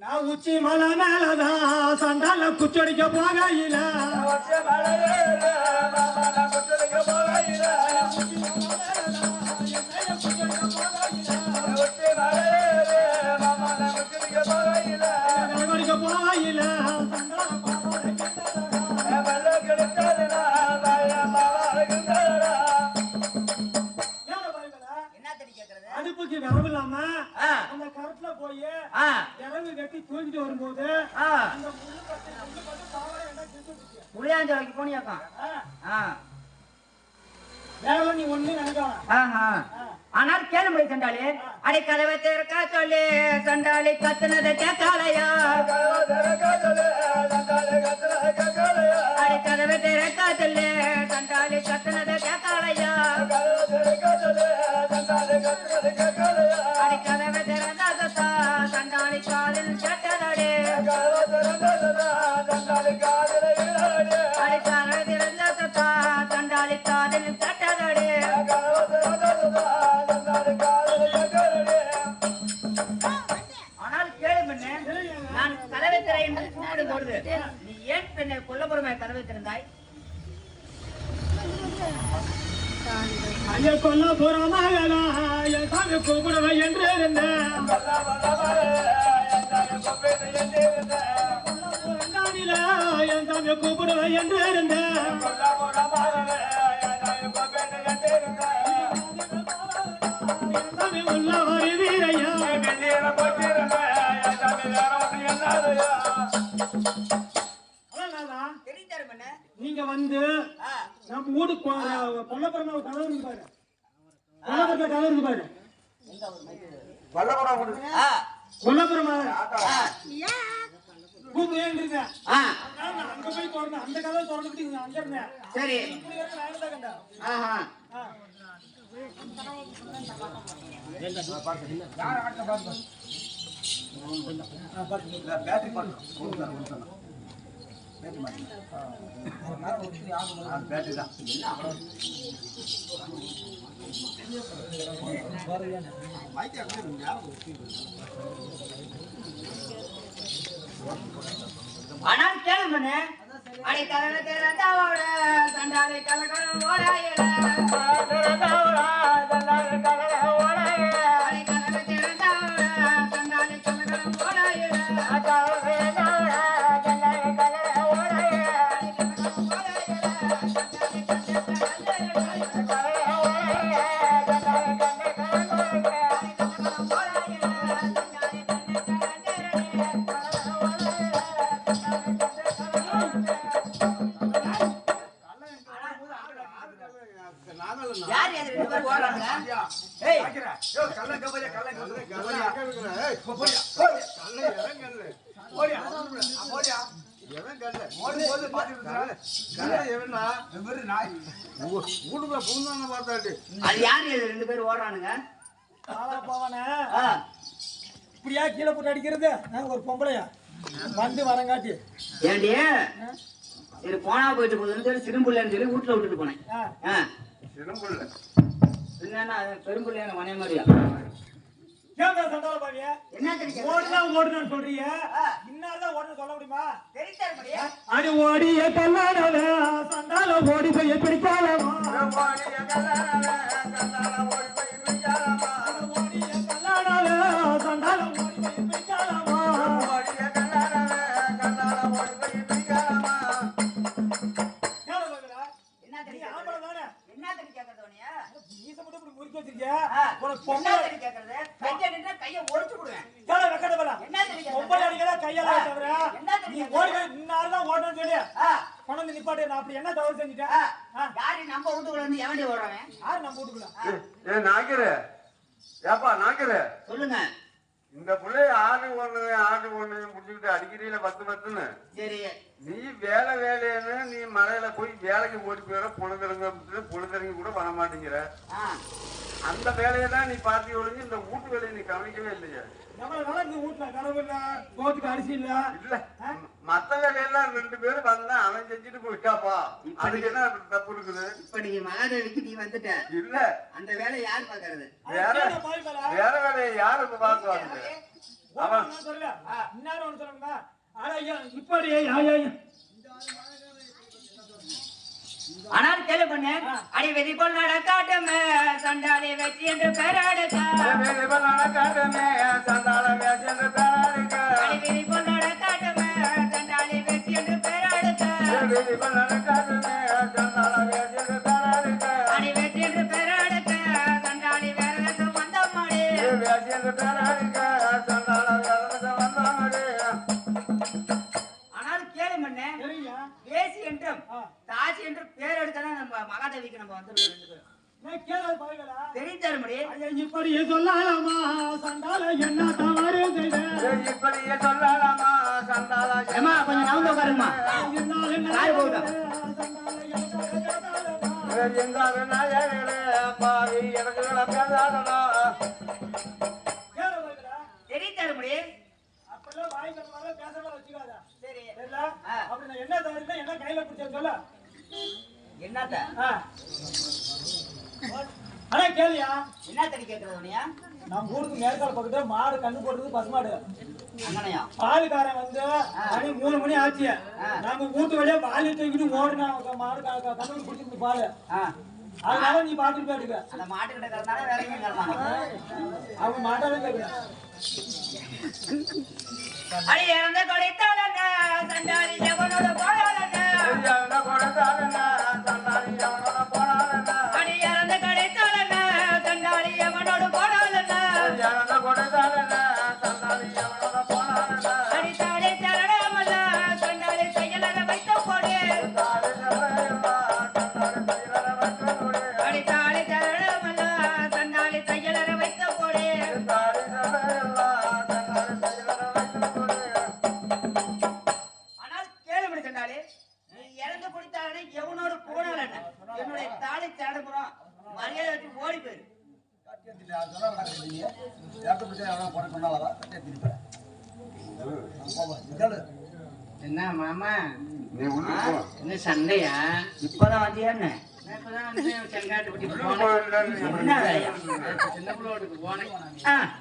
நான் உச்சி மலை மேலதான் சண்டால குச்சடிக்க போகையில போகையில அடுப்புக்கு விரவு இல்லாம அந்த கருத்துல போய் விரவு கட்டி தூக்கிட்டு வரும்போது புளியாஞ்சோலைக்கு போனியாக்கா வேலை நீ ஒண்ணு நினைக்கலாம். ஆனால் கேளும்படி சண்டாளி அடை கதவை திறக்கா சொல்லி சண்டாளி கத்துனதை கேட்காலையா அடை கதவை திறக்கா சொல்லி சண்டாளி கத்துனதை கேட்காலையா அடை கதவை திறந்தாதா சண்டாளி காதில் கேட்டதடே அடை கதவை திறந்தாதா சண்டாளி காதில் கேட்டதடே. ஆனால் கேளு பெண்ணே, நான் கதவை திரை என்று கூப்பிடும் பொழுது நீ ஏன் பெண்ணை கொல்லப்புறமே கதவை திறந்தாய்? ஐயா கொல்ல போறமா என் சாமி கூப்பிடுவ என்று இருந்தேன் என் சாமி கூப்பிடுவ என்று இருந்தேன் சாமி உள்ள வரி வீரையா நீங்க வந்து நம்ம வீடு கொல்லப்புறமா கதவு இருக்கு பாரு கொல்லப்புறத்துல கதவு இருக்கு பாரு கொல்லப்புறமா கூப்பிட்டு இருக்கேன் அங்க போய் திறந்தேன் அந்த கதவை திறந்துக்கிட்டு அங்க இருந்தேன். சரி ஆனால் கேளுமண்ணே அடை கதவை திறந்தாவோட சண்டாளி கலகலம் ஓடாயில அடை கதவை திறந்தாவோட சண்டாளி கலகலம் ஓடாயில யார் அது 2 பேர் ஓடுறாங்க? ஏய் அது யார் அது 2 பேர் ஓடுறானுங்க? இப்படியா கீழே போட்டு அடிக்கிறது? ஒரு பொம்பளையா வந்து வரங்காட்டி ஏண்டி சரி போனா போயிட்டு போகுதுன்னு சொல்லி சிறும்புள்ளன்னு சொல்லி வீட்டுல விட்டுட்டு போனேன். என்னன்னா பெரும்புள்ளையான மனை மாதிரியா சண்டால பாவிய என்ன தெரியும்? ஓடுன்னு சொல்றீங்க, இன்னாதான் ஓடுன்னு சொல்ல முடியுமா? தெரியுதா? அடி ஓடிய கல்லாடல சண்டால ஓடி போய் பிடிச்சாலமா, ஓடிய கல்லாடல சண்டால ஓடி போய் பிடிச்சாலமா, என்ன தெரியும்? என்ன தெரியும் கேக்குறதோனியா? நீச மட்டும் இப்படி முறுக்கி வச்சிருக்கிய, உனக்கு என்ன பொம்பளை தெரியும் கேக்குறது? கையை நின்றா கையை ஒடிச்சு விடுவேன். கேள வெக்கட போல என்ன தெரியும்? பொம்பளை அடிக்கல கையால தவிர என்ன நீ தெரியும்? ஓடி இன்னாதான் ஓடணும்னு சொல்லி கொண்டு நிப்பாட்டு. நான் அப்படி என்ன தவறு செஞ்சுட்டேன்? யாரு நம்ம வீட்டுக்குள்ள இருந்து எவண்டி ஓடுறவன்? யாரு நம்ம வீட்டுக்குள்ள? ஏ நாய்க்கரு, ஏப்பா நாய்க்கரு, சொல்லுங்க. இந்த பிள்ளைய ஆடு ஒண்ணு முடிச்சுக்கிட்டு அடிக்கிறீல 10 சரி நீ வேலைன்னு நீ மலையில போய் வேலைக்கு ஓடி போயிட பொழுதுறங்க கூட பண்ண மாட்டேங்கிற. அந்த வேலையெல்லாம் நீ பார்த்து ஒழிஞ்சு இந்த வீட்டு வேலையை நீ கவனிக்கவே இல்லையா? நம்மளால இந்த வீட்டுல கனவு இல்ல, சோத்துக்கு அரிசி இல்ல. இல்ல மத்த வேலையெல்லாம் 2 பேரும் வந்தா அவன் செஞ்சுட்டு போயிட்டாப்பா, அதுக்கு என்ன தப்பு இருக்குது? இப்ப நீ மகாதேவிக்கு நீ வந்துட்ட, இல்ல அந்த வேலை யார் பாக்குறது? வேற வேலையை யாரு இப்ப பாக்குவாங்க? அவன் சொல்லல இன்னாரும் ஒண்ணு சொல்லுங்க. ஆனா இப்படி ஆனால் கேள்வி பண்ணு. அடி வெதி போல் நடக்காட்டும் சண்டாளி வெற்றி என்று பெறாடுக்க, அடி வெதி போல் நடக்காட்டும் சண்டாளி வெற்றி என்று பெறாடுக்க, அடி வெற்றி என்று பெறாடுக்க சண்டாளி வேற வந்த மாடி. ஆனால் கேள்வி பண்ணு. பேசி என்றும் தாசி என்று பேர் எடுத்தாலும் நம்ம மகாதேவிக்கு நம்ம வந்துருக்கோம். 2 பேரும் தெரிந்தாருமடி. இப்படி சொல்லலாமா சண்டால என்ன தவறு செய்த? இப்படியே சொல்லலாமா சண்டால? ஏமா கொஞ்சம் நவுந்து உட்காருமா. காய் போட்டோம். எங்காவது நாயகரே பாவி எனக்கு பேசாதனா தெரிந்தாருமடி. அப்படிலாம் வாய்க்கு வர பேசாம வச்சுக்காத. சரி அப்படி நான் என்ன தவறுனா என்ன கையில பிடிச்சேன்னு சொல்ல. என்னத்த? ஆனா கேளியா, என்ன தடி கேக்குறதுனியா? நம்ம ஊருக்கு மேற்கால பக்கத்துல மாடு கண்ணு போடுறது பசுமாடு. அங்கனையா பாலுக்காரன் வந்து மணி 3 மணி ஆச்சு. நம்ம வீட்டு வழியா பாலு தூக்கிட்டு ஓடுனா மாடு கண்ணு குடிச்சிருக்கு பாலு. அதனால நீ பாத்துட்டு போயிடுங்க. அந்த மாட்டு கிட்ட கறந்தானே வேற எங்க கறந்தாங்க? அவங்க மாட்டாவே கேட்கல. அடி இறந்த கொடைத்தாளன சண்டாளி எவனோட போறாளன, அடி இறந்த கொடைத்தாளன சண்டாளி எவனோட போறாளன, அடி தாடி தரடமல்ல சண்டாளி கையலட வைத்த போடு, அடி தாடி தரடமல்ல சண்டாளி கையலட வைத்த போடு. ஆனால் கேள்வி சண்டாளி, நீ இறந்து குடித்தாலே எவனோட போனால என்னுடைய தாலி தேடப்புறம் மரியாதை வச்சு ஓடி போயிரு. என்ன மாமா என்ன சண்டையா? இப்பதான் வந்தியா? இப்பதான் வந்து செங்காட்டுப்பட்டி சின்ன பிள்ளைகளுக்கு போனேன்.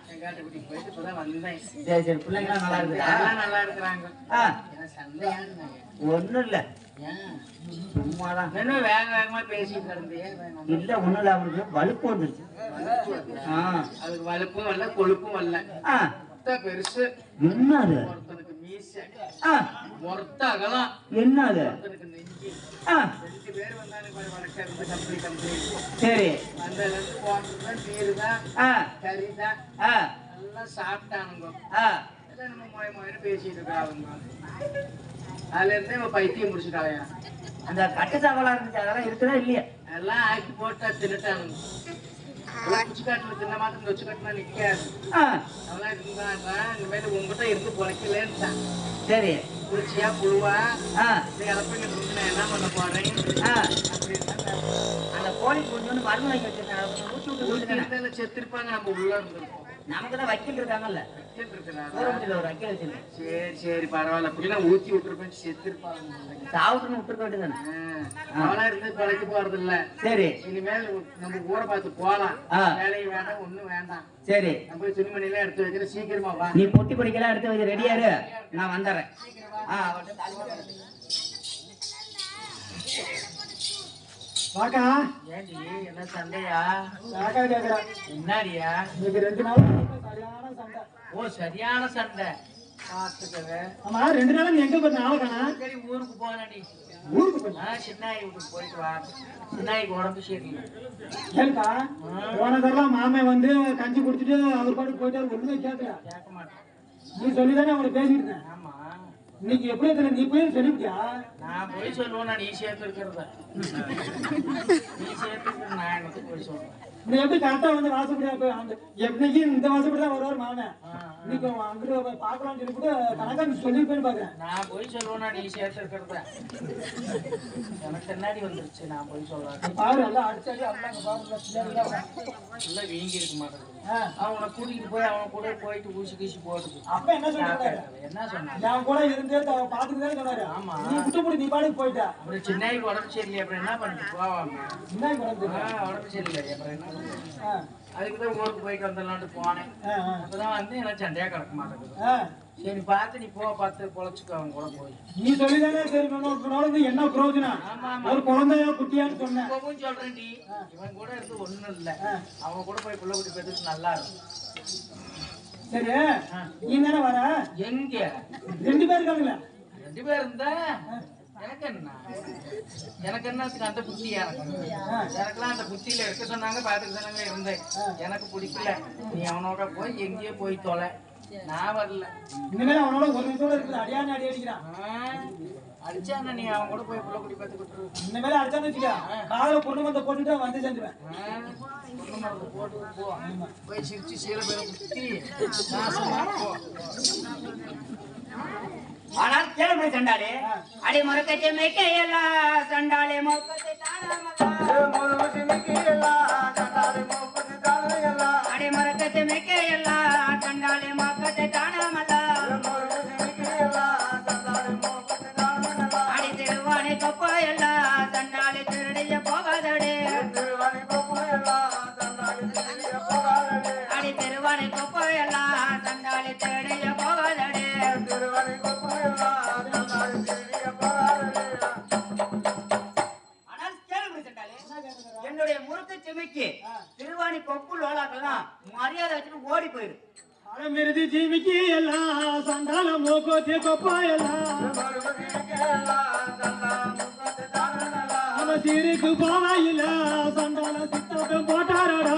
செங்காட்டுப்பட்டிக்கு போயிட்டு இப்பதான் வந்தேன். சரி சரி பிள்ளைங்களாம் நல்லா இருக்குதா? நல்லா இருக்கிறாங்க. சண்டையான்னு ஒண்ணும் இல்ல, சும்மாதான். என்ன வேக வேகமா பேசிட்டு இருந்தேன். இல்ல ஒண்ணும் இல்ல, அவனுக்கு வலுப்பு வந்துருச்சு. அதுக்கு வலுப்பும் வரல கொழுப்பும் வரல, பெருசு. என்னது? ஒருத்தனுக்கு மீசை, ஒருத்த அகலம். என்னது? ஒருத்தனுக்கு நெஞ்சு. 2 பேர் வந்தாங்க வழக்கு கம்பெனி. சரி அந்த போனதுதான் நீருதான் கறிதான் எல்லாம் சாப்பிட்டானுங்க. நம்ம மொய மொயன்னு பேசிட்டு இருக்காங்க. அதுல இருந்தே பைத்தியம் முடிச்சுட்டாங்க. அந்த கட்டு சாவலா இருந்துச்சு அதெல்லாம் இருக்குதா இல்லையா? எல்லாம் ஆக்கி போட்டா தின்னுட்டானுங்க. உச்சிக்காட்டுல தின்ன மாத்திரம் இந்த உச்சிக்காட்டுல நிக்காது. அதெல்லாம் இருந்தான் இனிமேல் உங்ககிட்ட இருந்து பொழைக்கலன்னுட்டான். சரி குளிச்சியா புழுவா இறப்பிங்க என்ன பண்ண போறேன் அந்த கோழி கொஞ்சம் மருந்து வாங்கி வச்சிருக்காங்க செத்துருப்பாங்க. நம்ம உள்ள இருந்திருப்போம். நமக்குதான் வக்கீல் இருக்காங்கல்ல, ஒரு வக்கீல் வச்சிருக்கேன். சரி சரி பரவாயில்ல. அப்படிலாம் ஊத்தி விட்டுருப்பேன் செத்துருப்பாங்க. சாவுட்டுன்னு விட்டுருக்க வேண்டியதானே. அவெல்லாம் இருந்து பழைக்க போறது இல்ல. சரி இனிமேல் நம்ம ஊரை பார்த்து போலாம். வேலையும் வேண்டாம் ஒண்ணும் வேண்டாம். சரி நான் போய் துணிமணிலாம் எடுத்து வைக்கிறேன். சீக்கிரமா வா. நீ பொட்டி பொடிக்கெல்லாம் எடுத்து வச்சு ரெடியாரு, நான் வந்துடுறேன். வாக்கா ஏண்டி என்ன சண்டையா? வாக்கா கேக்குறா என்னடியா? இன்னைக்கு 2 நாள் சரியான சண்டை. ஓ சரியான சண்டை. பாத்துக்கவே. ஆமா 2 நாளா நீ எங்க போற? நாளைக்கானா? சரி ஊருக்கு போனடி. ஊருக்கு போனா சின்னாயி வீட்டுக்கு போயிட்டு வா. சின்னாய்க்கு உடம்பு சரியில்லை. ஏன்க்கா போன தடவை மாமன் வந்து கஞ்சி குடிச்சிட்டு அவர் பாட்டுக்கு போயிட்டாரு. ஒண்ணுமே கேட்கல. கேட்க மாட்டேன். நீ சொல்லிதானே அவனை பேசிருந்தேன். ஆமா இன்னைக்கு எப்படி தெரியல, நீ போய் சொல்லிவிட்டியா? நான் போய் சொல்லுவேன். நீ சேர்த்து இருக்கிறத நீ சேர்த்து நான் எனக்கு போய் சொல்றேன். நீ எப்படி கரெக்டா வந்து வாசப்படியா போய் அந்த எப்படிக்கு இந்த வாசப்படி தான் வருவார் மாமன். இன்னைக்கு அங்கிட்டு போய் பாக்கலாம்னு சொல்லி கூட கணக்கா நீ சொல்லிருப்பேன்னு பாக்குறேன். நான் போய் சொல்லுவேன். நீ சேர்த்து இருக்கிறத எனக்கு என்னாடி வந்துருச்சு. நான் போய் சொல்றேன். பாரு எல்லாம் அடிச்சாடி அல்லாங்க பாருங்க இல்ல வீங்கி இருக்க மாட்டேங்குது. அவனை கூட்டிட்டு போய் அவன் கூட போயிட்டு ஊசி கீசி போட்டுது. அப்ப என்ன சொன்னாரு? என்ன சொன்னாரு? நான் கூட இருந்து பாத்துக்கிட்டே சொன்னாரு. ஆமா நீ விட்டு போட்டு நீ பாட்டுக்கு போயிட்ட. அப்புறம் சின்னாய்க்கு உடம்பு சரியில்லை. அப்புறம் என்ன பண்ணிட்டு போவாங்க? என்ன குழந்தை உடம்பு சரியில்லை. அப்புறம் என்ன பண்ணுறது? அதுக்குதான் ஊருக்கு போயிட்டு வந்தலான்ட்டு போனேன். அப்பதான் வந்து எனக்கு சண்டையா கிடக்க மாட்டேங்குது. சரி பார்த்து நீ போ, பார்த்து பொழைச்சுக்கோ அவங்க கூட போய். நீ சொல்லிதானே சரி பண்ணு. என்ன பிரயோஜனம்? ஒரு குழந்தைய குட்டியான்னு சொன்னேன். இப்பவும் சொல்றேன்டி, இவன் கூட இருந்து ஒண்ணும் இல்ல. அவன் கூட போய் புள்ள குட்டி பெற்று நல்லா இருக்கும். சரி நீ தானே வர? எங்க 2 பேர் இருக்காங்களே. 2 பேர் இருந்தா எனக்கு என்ன? எனக்கு என்னத்துக்கு அந்த புத்தியா? எனக்குலாம் அந்த புத்தியில இருக்க சொன்னாங்க, பாத்துக்க சொன்னாங்க, இருந்தேன். எனக்கு பிடிக்கல. நீ அவனோட போய் எங்கேயோ போய் தொலை. நான் வரல. இனிமேல் அவனோட ஒரு நிமிஷம் இருக்குது. அடியான்னு அடி அடிக்கிறான். அடிச்சான நீ அவன் கூட போய் புள்ள குட்டி பார்த்து கொடுத்துரு. இனிமேல அடிச்சான்னு வச்சுக்க, காதல பொண்ணு மந்த போட்டுட்டு வந்து செஞ்சுவேன். பொண்ணு மரத்தை போட்டு போ. போய் சிரிச்சு சீலை பேரை குத்தி நாசமா போ. ஆனால் கேள்வி சண்டாலே அடி முறக்கத்தை மேய்க்கையல்ல சண்டாலே மொக்கத்தை தானாமல்ல அடி முறக்கத்தை மேய்க்கையல்ல சண்டாலே மொக்கத்தை தானாமல்ல அடி திருவாணி கொப்பையல்ல சண்டாலே திருடைய போகாதடே அடி திருவாணி கொப்பையல்ல சண்டாலே திருடைய போகாதடே என்னுடைய முறுக்கு சிமிக்கு திருவாணி கொப்பு லோலாக்கெல்லாம் மரியாதை வச்சுட்டு ஓடி போயிரு. மிருதி ஜீவிக்கு எல்லாம் சண்டால மூக்கோத்தி கொப்பா எல்லாம் அவன் சீருக்கு பாவாயில சண்டால சித்தம் போட்டாரடா.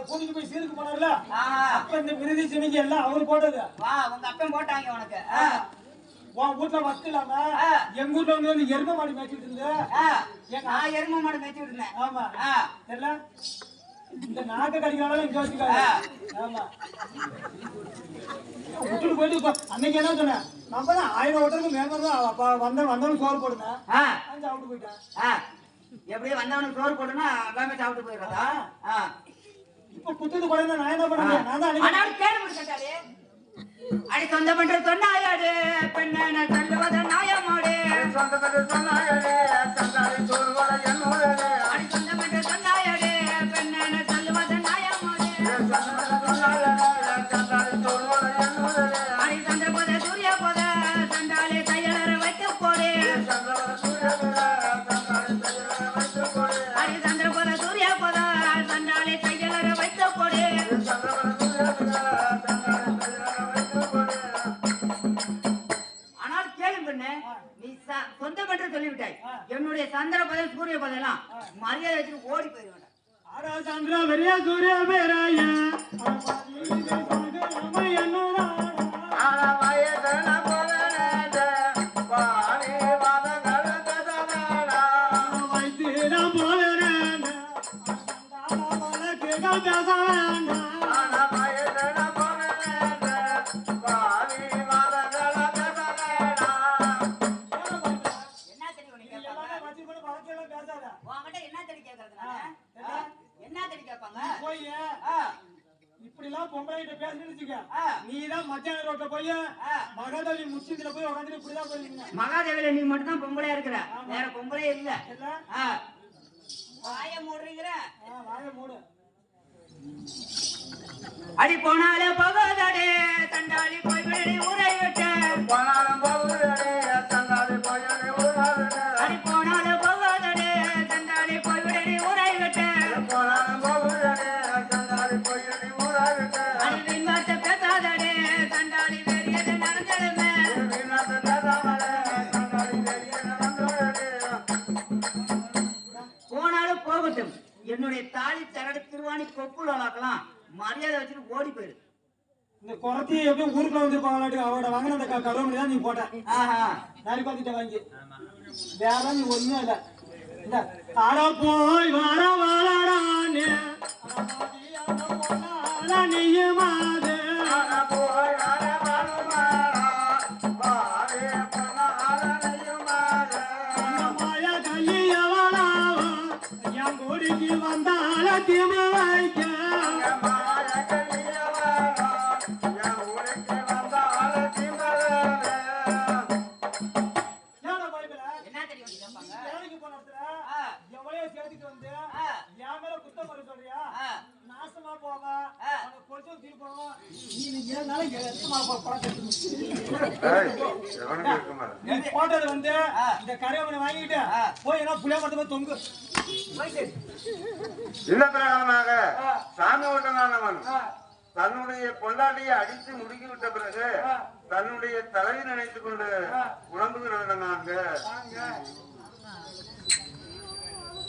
கூட்டிட்டு போய் சீருக்கு போனார்ல, அப்ப இந்த விருதி சிமிக்கு எல்லாம் அவரு போட்டது. உங்க அப்பன் போட்டாங்க உனக்கு. உன் வீட்டுல வத்து இல்லாம எங்க வீட்டுல வந்து எருமை மாடு மேய்ச்சிட்டு இருந்த. நான் எருமை மாடு மேய்ச்சிட்டு இருந்தேன். ஆமா தெரியல, இந்த நாக்க கடிக்கிறாலும் இங்க வச்சுக்காது. ஆமா விட்டுட்டு போயிட்டு அன்னைக்கு என்ன சொன்னேன், நம்ம தான் 1000 ஓட்டருக்கு மேம்பதான் வந்தவனுக்கு சோறு போடுங்க சாப்பிட்டு போயிட்டேன். எப்படி வந்தவனுக்கு சோறு போடுனா எல்லாமே சாப்பிட்டு போயிடுறதா? இப்ப குத்துது கூட நான் என்ன பண்ணுவேன்? நான் தான் கேடு முடிச்சாரு. அடி சொந்த பண்ற சொன்னாயாடு பெண்ண சொல்லுவத நாயமாடு அடி சொந்த பண்ற சொன்னாயாடு பெண்ண சொல்லுவத நாயமாடு அடி சந்திர போத சூரிய போத சண்டாலே தையலற வைத்து போடு அடி சந்திர போத சூரிய போத சண்டாலே தையலற வைத்து போடு. ஆனால் கேள்வி பண்ணு, நீ சொந்த பண்ற சொல்லிவிட்டாய். என்னுடைய சந்திர பதம் சூரிய பதம் எல்லாம் மரியாதை வச்சுட்டு ஓடி போயிட வேண்டாம். இப்படிலாம் பொம்பளைகிட்ட பேசுறீங்க நீதான் மத்தியான ரோட்ல போய் மகாதேவி முச்சிந்தில போய் உட்காந்து இப்படிதான் போயிருக்கீங்க. மகாதேவில நீ மட்டும் தான் பொம்பளையா இருக்கிற, வேற பொம்பளையே இல்ல. வாய மூடுறீங்கிற வாய மூடு. அடி போனாலே போகாதே தண்டாளி போய் விடி ஊரை விட்டு போனாலும் போகுதே தண்டாளி போய் விடி ஊரை விட்டு அடி போனாலே போகாதே தண்டாளி போய் விடி ஊரை விட்டு போனாலும் போகுதே தண்டாளி போய் விடி ஊரை விட்டு அடி விண்ணாட்ட பேசாதே தண்டாளி வேறியது நடந்தடுமே விண்ணாட்ட பேசாதே தண்டாளி வேறியது நடந்தடுமே. போனாலும் போகட்டும், என்னுடைய தாலி தரடு திருவாணி கொப்புல வளர்க்கலாம், மரியாதை வச்சுட்டு ஓடி போயிரு. இந்த குறத்தி எப்படியும் ஊருக்குள்ள வந்துருப்பாங்க, அவரோட வாங்கின அந்த கருவமணி தான் நீ போட்ட. நாரி பார்த்துட்ட வாங்கி வேற நீ ஒண்ணும் இல்ல. இந்த ஆட போய் வர வாழாடானே நீயுமாது போய் வர மாயா கல்லியவளாவோ என் கூடிக்கு வந்தால திமு வைக்க போட்டது வந்து இந்த கரையவனை வாங்கிட்டு போய் என்ன புளியா மரத்தை போய் தொங்கு. இந்த பிரகாரமாக சாமி ஓட்டனானவன் தன்னுடைய பொண்டாட்டியை அடித்து முடுக்கிவிட்ட பிறகு தன்னுடைய தலையை நினைத்துக் கொண்டு உடம்புகிறாங்க.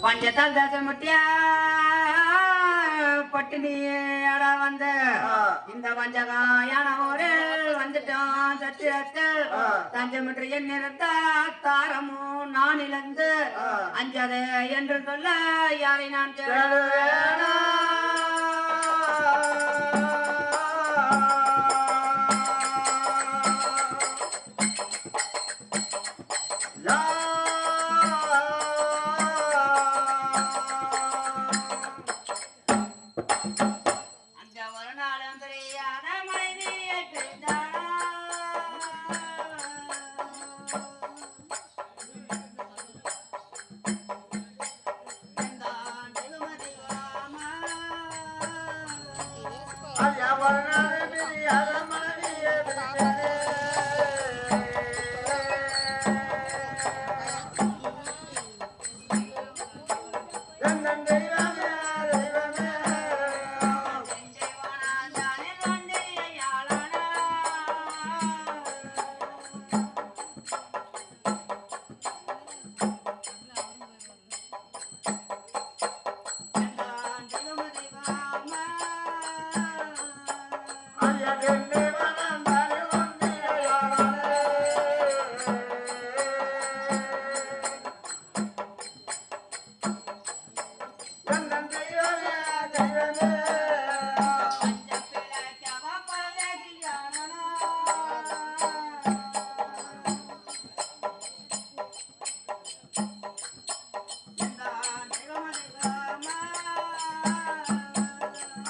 பஞ்சத்தால் தேச முட்டியா பட்டினி அடா வந்த இந்த வஞ்சகாயான ஊரில் வந்துட்டான் சத்திரத்தில் தஞ்சமிட்டு என் நிறத்த தாரமும் நான் இழந்து அஞ்சது என்று சொல்ல யாரை நான் தேடுவேனா.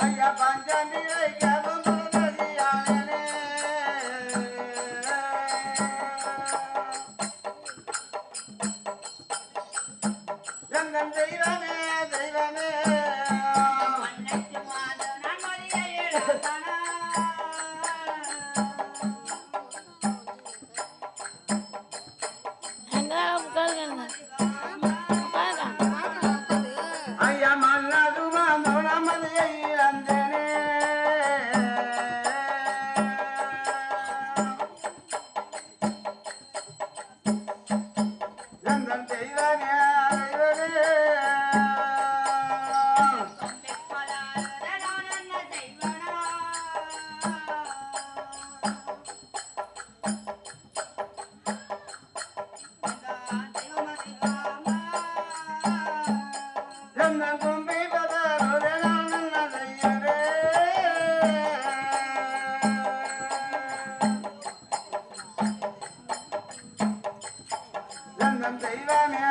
ஐயா பஞ்சமி தெய்வமே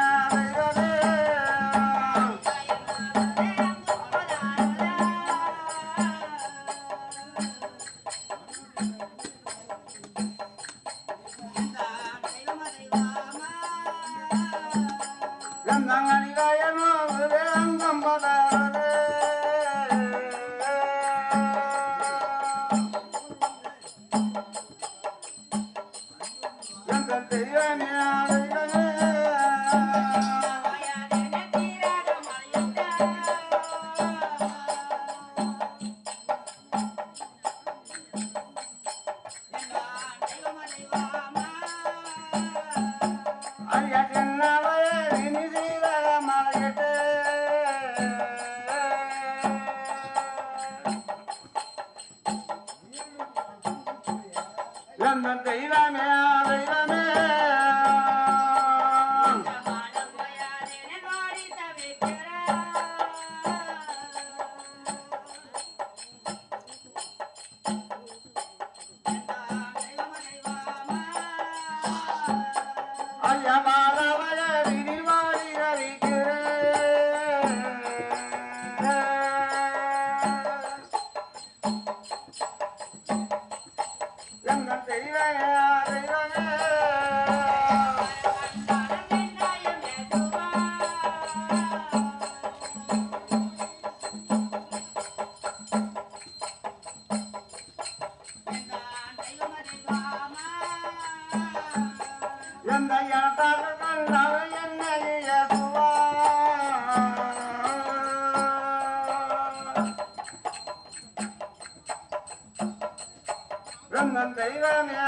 தெய்வமே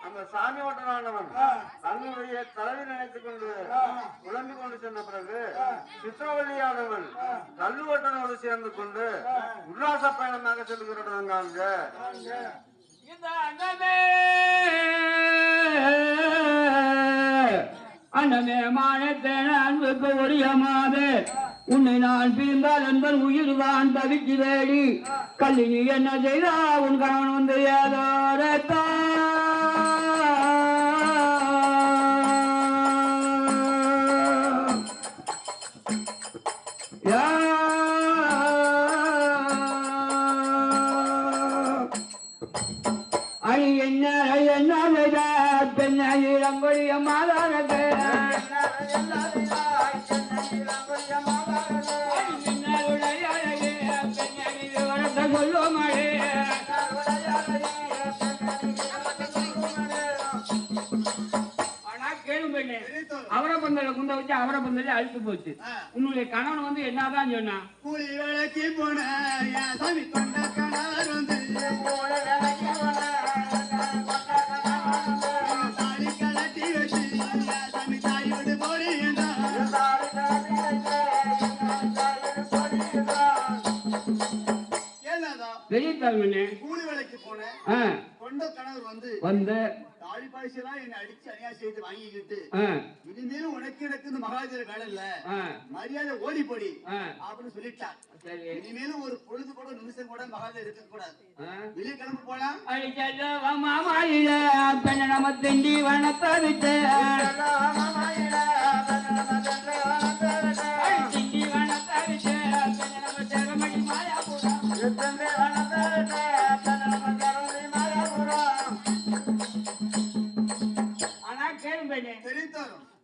அந்த சாமி ஓட்டனானவன் தன்னுடைய தலைவி நினைத்துக் கொண்டு குழம்பி கொண்டு சென்ற பிறகு சித்திரவழியானவன் கல்லு ஓட்டனோடு சேர்ந்து கொண்டு உல்லாச பயணமாக செல்கிறாங்க. அன்னமே மானத்தேன அன்புக்கு உரியமாது உன்னை நான் பிரிந்தால் என்பன் உயிர்தான் தவிக்கு வேடி கல்லினி என்ன செய்தா உன் கணவன் வந்து ஏதோரத்தா அழி என்ன என்ன பெண்ணாயிரங்கொழிய மாதாரத்தை அவரை பந்தல குந்த வச்சு அவரை பந்தல அழுத்து போச்சு. உன்னுடைய கணவன் வந்து என்னதான் சொன்னா கூலி வேலைக்கு போன சாமி கொண்ட கணவர் வந்து தாலி கலட்டி வச்சு சாமி தாயோடு போறீங்க பெரிய தலைவனே கூலி வேலைக்கு போன கொண்ட கணவர் வந்து தாலி பாய்ச்சலாம் என்ன அடிச்சு அநியாயம் செய்து வாங்கிக்கிட்டு இனிமேலும் உனக்கு எனக்கு இந்த மகாஜர கடல்ல மரியாதை ஓடி போடி அப்படின்னு சொல்லிட்டார். இனிமேலும் ஒரு பொழுது கூட நிமிஷம் கூட மகாஜர் இருக்க கூடாது. வெளியே கிளம்பி போலாம் நம்ம திண்டி வனத்தை விட்டு திண்டி வனத்தை விட்டு நம்ம மாயா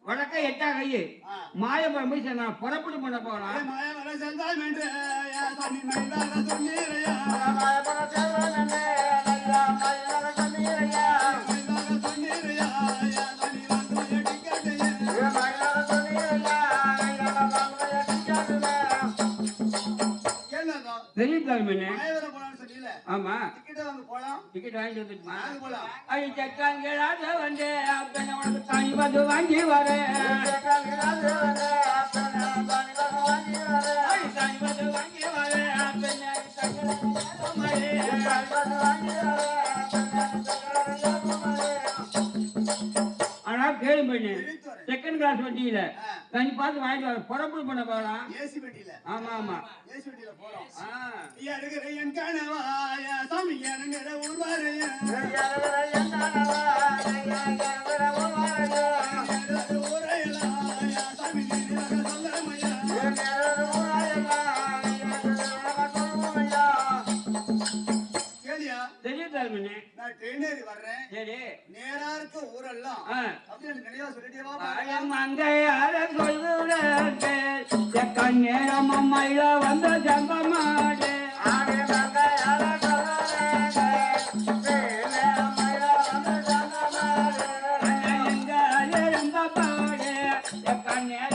வழக்கம் எட்டா கையு மாயபுரம் போய் நான் புறப்பட்டு பண்ண போறேன். பெரிய தெரியும் மண்ணு. மாயவரம் போலாம்னு சொன்னீல. ஆமா. டிக்கெட் வாங்க போலாம். டிக்கெட் வாங்கிட்டு வந்துட்டுமா? வாங்க போலாம். அடி சக்காங்களாத வந்து அப்பன உனக்கு தனி வந்து வாங்கி வரேன். சக்காங்களாத வந்து அப்பன தனி வந்து வாங்கி வரேன். அடி தனி வந்து வாங்கி வரேன். அப்பன சக்காங்களாத மரே. தனி வந்து வாங்கி வரேன். ஆனா கேளு பண்ணு. செகண்ட் கிளாஸ் வண்டியில தனி பார்த்து வாங்கிட்டு வர புறப்படு பண்ண போகலாம். ஏசி வண்டியில. ஆமா ஆமா. ஏசி வண்டியில போறோம். யாருகிற என் கனவாய சாமி எனங்கிற ஊர்வாரைய யாருகிற என் கனவாய எனங்கிற ஊர்வாரைய ஊரையலாய சாமி நீங்க சொல்லமையா எனங்கிற ஊரையலாய சொல்லமையா. கேளியா தெரியும் தருமண்ணே. நான் ட்ரெயின் ஏறி வர்றேன். சரி. நேரா இருக்க ஊரெல்லாம் அப்படி எனக்கு நினைவா சொல்லிட்டேவா? மங்கையார சொல்லுறே கண்ணேரம் அம்மையில வந்த ஜங்கமாடு. மங்கையார சொல்லுறே அம்மையில வந்த ஜங்கமாடு. எங்க பாடு கண்ணேர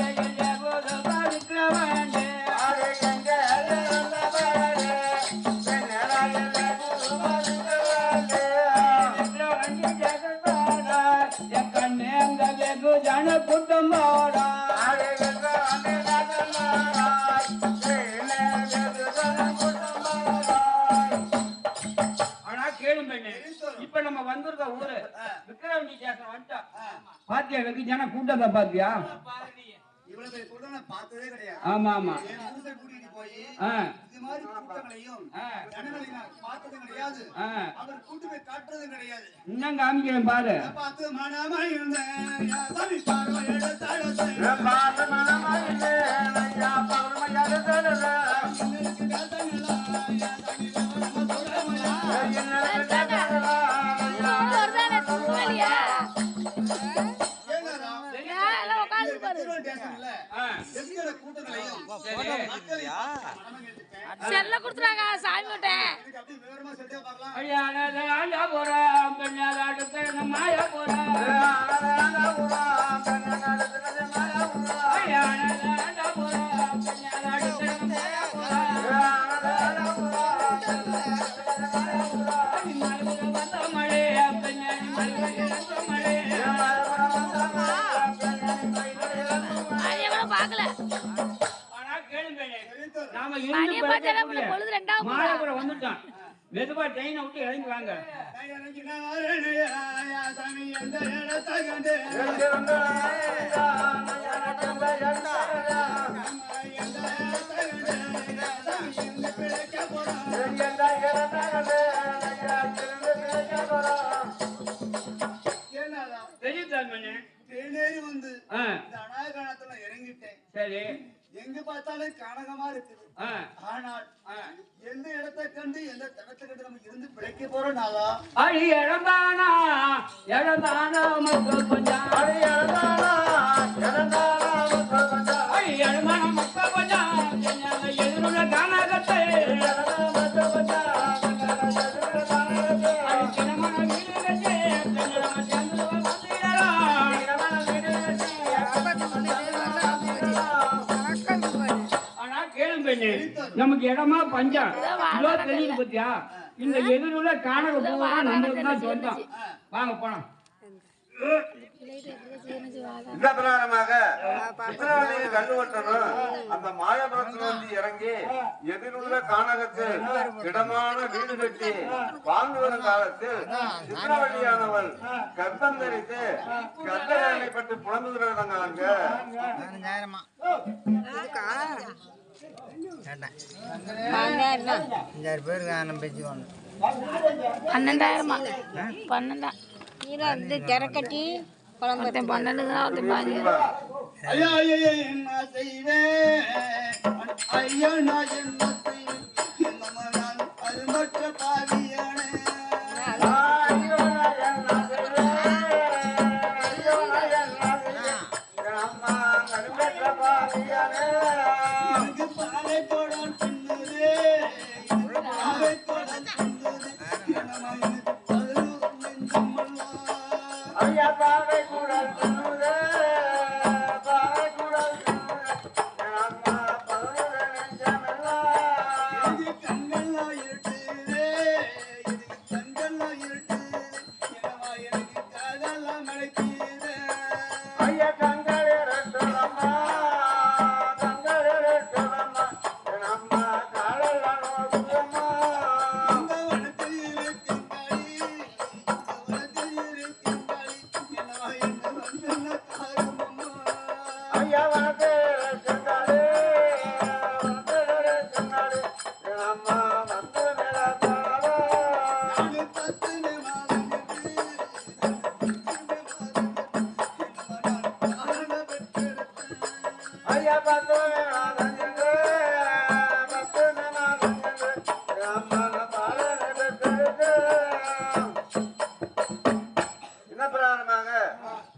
போது பாடுக்க வேண்டு. எங்க பாடு கண்ணேங்க வெகு ஜன கூட்டம் போடா. ஆனா கேளும் பெண்ணு, இப்ப நம்ம வந்திருக்க ஊரு விக்கிரவண்டி ஸ்டேஷன் வந்துட்டோம். பாத்தியா வெகு ஜன கூட்டத்தை பாத்தியா? இவ்வளவு பேர் கூட நான் பார்த்ததே கிடையாது. ஆமா ஆமா. என் புருஷனை கூட்டிட்டு போய் இது மாதிரி கூட்டங்களையும் ஜனங்களையும் நான் பார்த்தது கிடையாது. அவர் கூட்டு போய் காட்டுறதும் கிடையாது. இன்னும் காமிக்கிறேன் பாரு. பார்த்து மனமா இருந்தேன் சாமி பார்வை எடுத்தாடு பார்த்து மனமா இருந்தேன் பார்வை எடுத்தாடு. செல்ல குடுத்துறாங்க சாமி கிட்ட. ஆண்டா போறோம் பெண்ணால அடுத்த மாயா போறோம். ஆண்டா போறோம் பெண்ணால அடுத்த மாயா போறோம். ஆண்டா போறோம் பெண்ணால அடுத்த மாயா போறோம். ஆண்டா போறோம் பெண்ணால மாயா போறோம். மல்லிகை வந்த மழை பெண்ணாடி மல்லிகை வந்த மழை. மல்லிகை வந்த மழை பெண்ணாடி மல்லிகை வந்த மழை. அது எவ்வளவு பார்க்கல. ஆனா கேளுங்க நாம இருந்து மாயபுரம் வந்துட்டான். மெதுவா ட்ரெயினை விட்டு இறங்கி வாங்க. சாமி எந்த இடத்தை கண்டு தெரியும் வந்து அநாயகணத்துல இறங்கிட்டேன். சரி. எங்க பார்த்தாலும் கானகமா இருக்குது. ஆனால் எந்த இடத்தை கண்டு எந்த தடத்தை கண்டு நம்ம இருந்து பிழைக்க போறோம் நாளா? அடி இழந்தானா இழந்தானா மக்கள் கொஞ்சம். அடி இழந்தானா இழந்தானா மக்கள் கொஞ்சம். அடி இழந்தானா மக்கள் கொஞ்சம். எதிருள்ள கானகத்தை இழந்தானா மக்கள் கொஞ்சம். அடி சின்னமான வீடு கட்டி நம்ம சேர்ந்து வந்திடலாம். சின்னமான வீடு கட்டி நமக்கு இடமா பஞ்சம் இவ்வளோ தெரியுது பத்தியா? இந்த எதிர்வுல காணக பூரா நம்மளுக்கு தான் சொந்தம். வாங்க போனோம். இந்த பிரகாரமாக சித்திரவதையை கண்டு வட்டணும். அந்த மாயபுரத்தில் வந்து இறங்கி எதிர்வுள்ள கானகத்தில் இடமான வீடு கட்டி வாழ்ந்து வரும் காலத்தில் சித்திரவழியானவள் கர்ப்பம் தரித்து கர்ப்ப வேலைப்பட்டு புலம்புகிறாங்க. அங்க 5000 பேருக்கு பன்னெண்டாயிரமா 12 நீரா வந்து கட்டி குழம்பு 12 தான். ஐயா ஐயா என்ன செய்வேன்? ஐயா நான் என்ன செய்வேன்? அது மற்ற பாவியான பாவை போடால் பின்னதே பாவை போடால் பின்னதே ஐயா பாவை கூடால் பின்னுதே பாவை கூடால் பின்னுதே அம்மா பலனுடன் நெஞ்சமெல்லாம்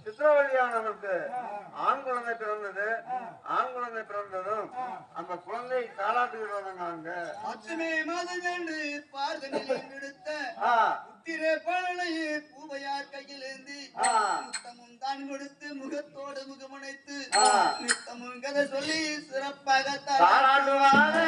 சித்திரவழியானவருக்கு ஆண் குழந்தை பிறந்தது. ஆண் குழந்தை பிறந்ததும் அந்த குழந்தை தாளாட்டுகிறோம். நாங்க அத்துமே மாதம் என்று பார்தனில் எடுத்த உத்திரே பழனையே பூவையார் கையிலேந்தி முத்தமும் தான் கொடுத்து முகத்தோடு முகமனைத்து நித்தமும் கதை சொல்லி சிறப்பாக தாளாட்டுவாரே.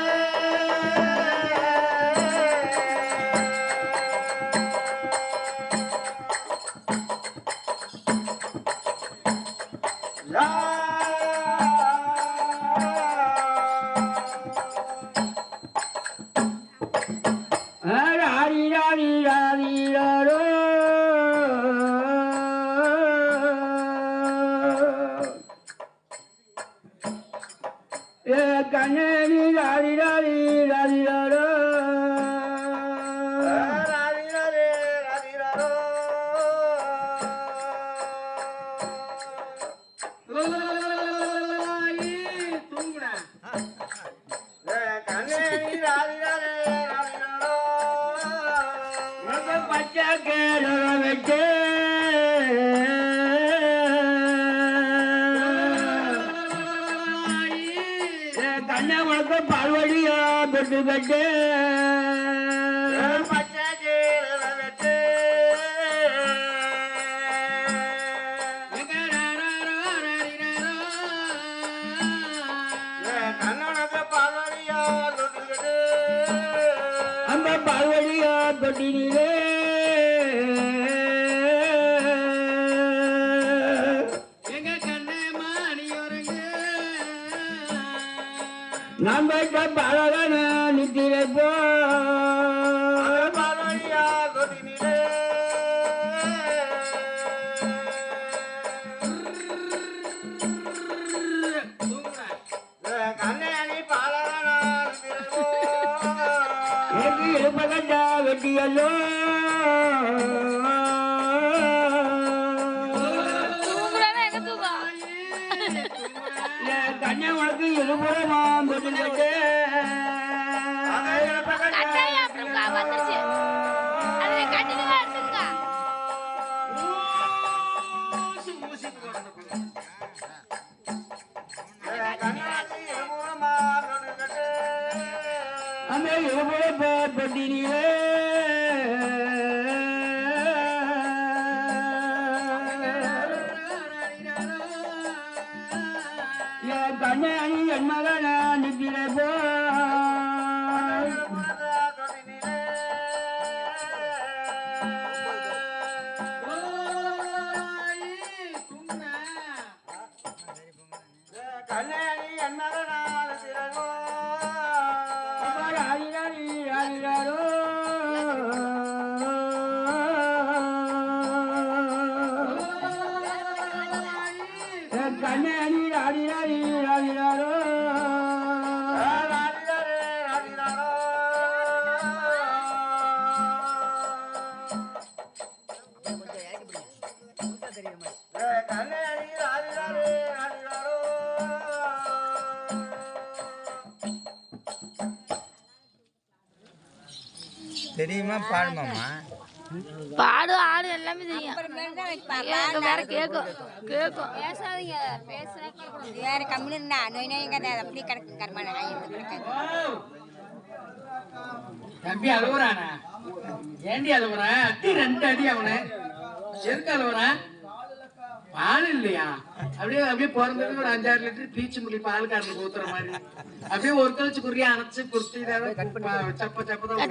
பார்வடியா பெட்டு கட்டு அந்த பார்வடியா தொட்டினிலே நம்ம பழகன நித்திரை போ பழனியா தொட்டினிலே கண்ணி பழகன இருப்பகண்டா வெட்டியல்லோ கண்ணை உனக்கு இருபுறமா வந்துட்டு அந்த இருபுற போட்டினியே கண்ணை அணி என் மகன நித்திரை போ கண்ணை அணி என் மகன நித்திரை கண்ணை அணி ராடி ராடி ராடிராரோ தெரியுமா பாடுமாமா? பாடு ஆடு எல்லாமே தெரியும். வேற கேக்கும் கேக்கும் பேசாதீங்க வேற கம்மினா நோய் நோய்ங்க அப்படி கிடக்கு கர்மான தம்பி அழுவுறானா? ஏண்டி அழுவுறான்? அடி 2 அடி அவனை. எதுக்கு அழுவுறான்? பால் இல்லையா? அப்படியே அப்படியே பிறந்ததுக்கு ஒரு 5-6 லிட்டர் பீச்சு முடி பால் காரனுக்கு ஊத்துற மாதிரி அப்படியே ஒரு கழிச்சு குறியா அணைச்சு குடுத்து சப்ப சப்பதான்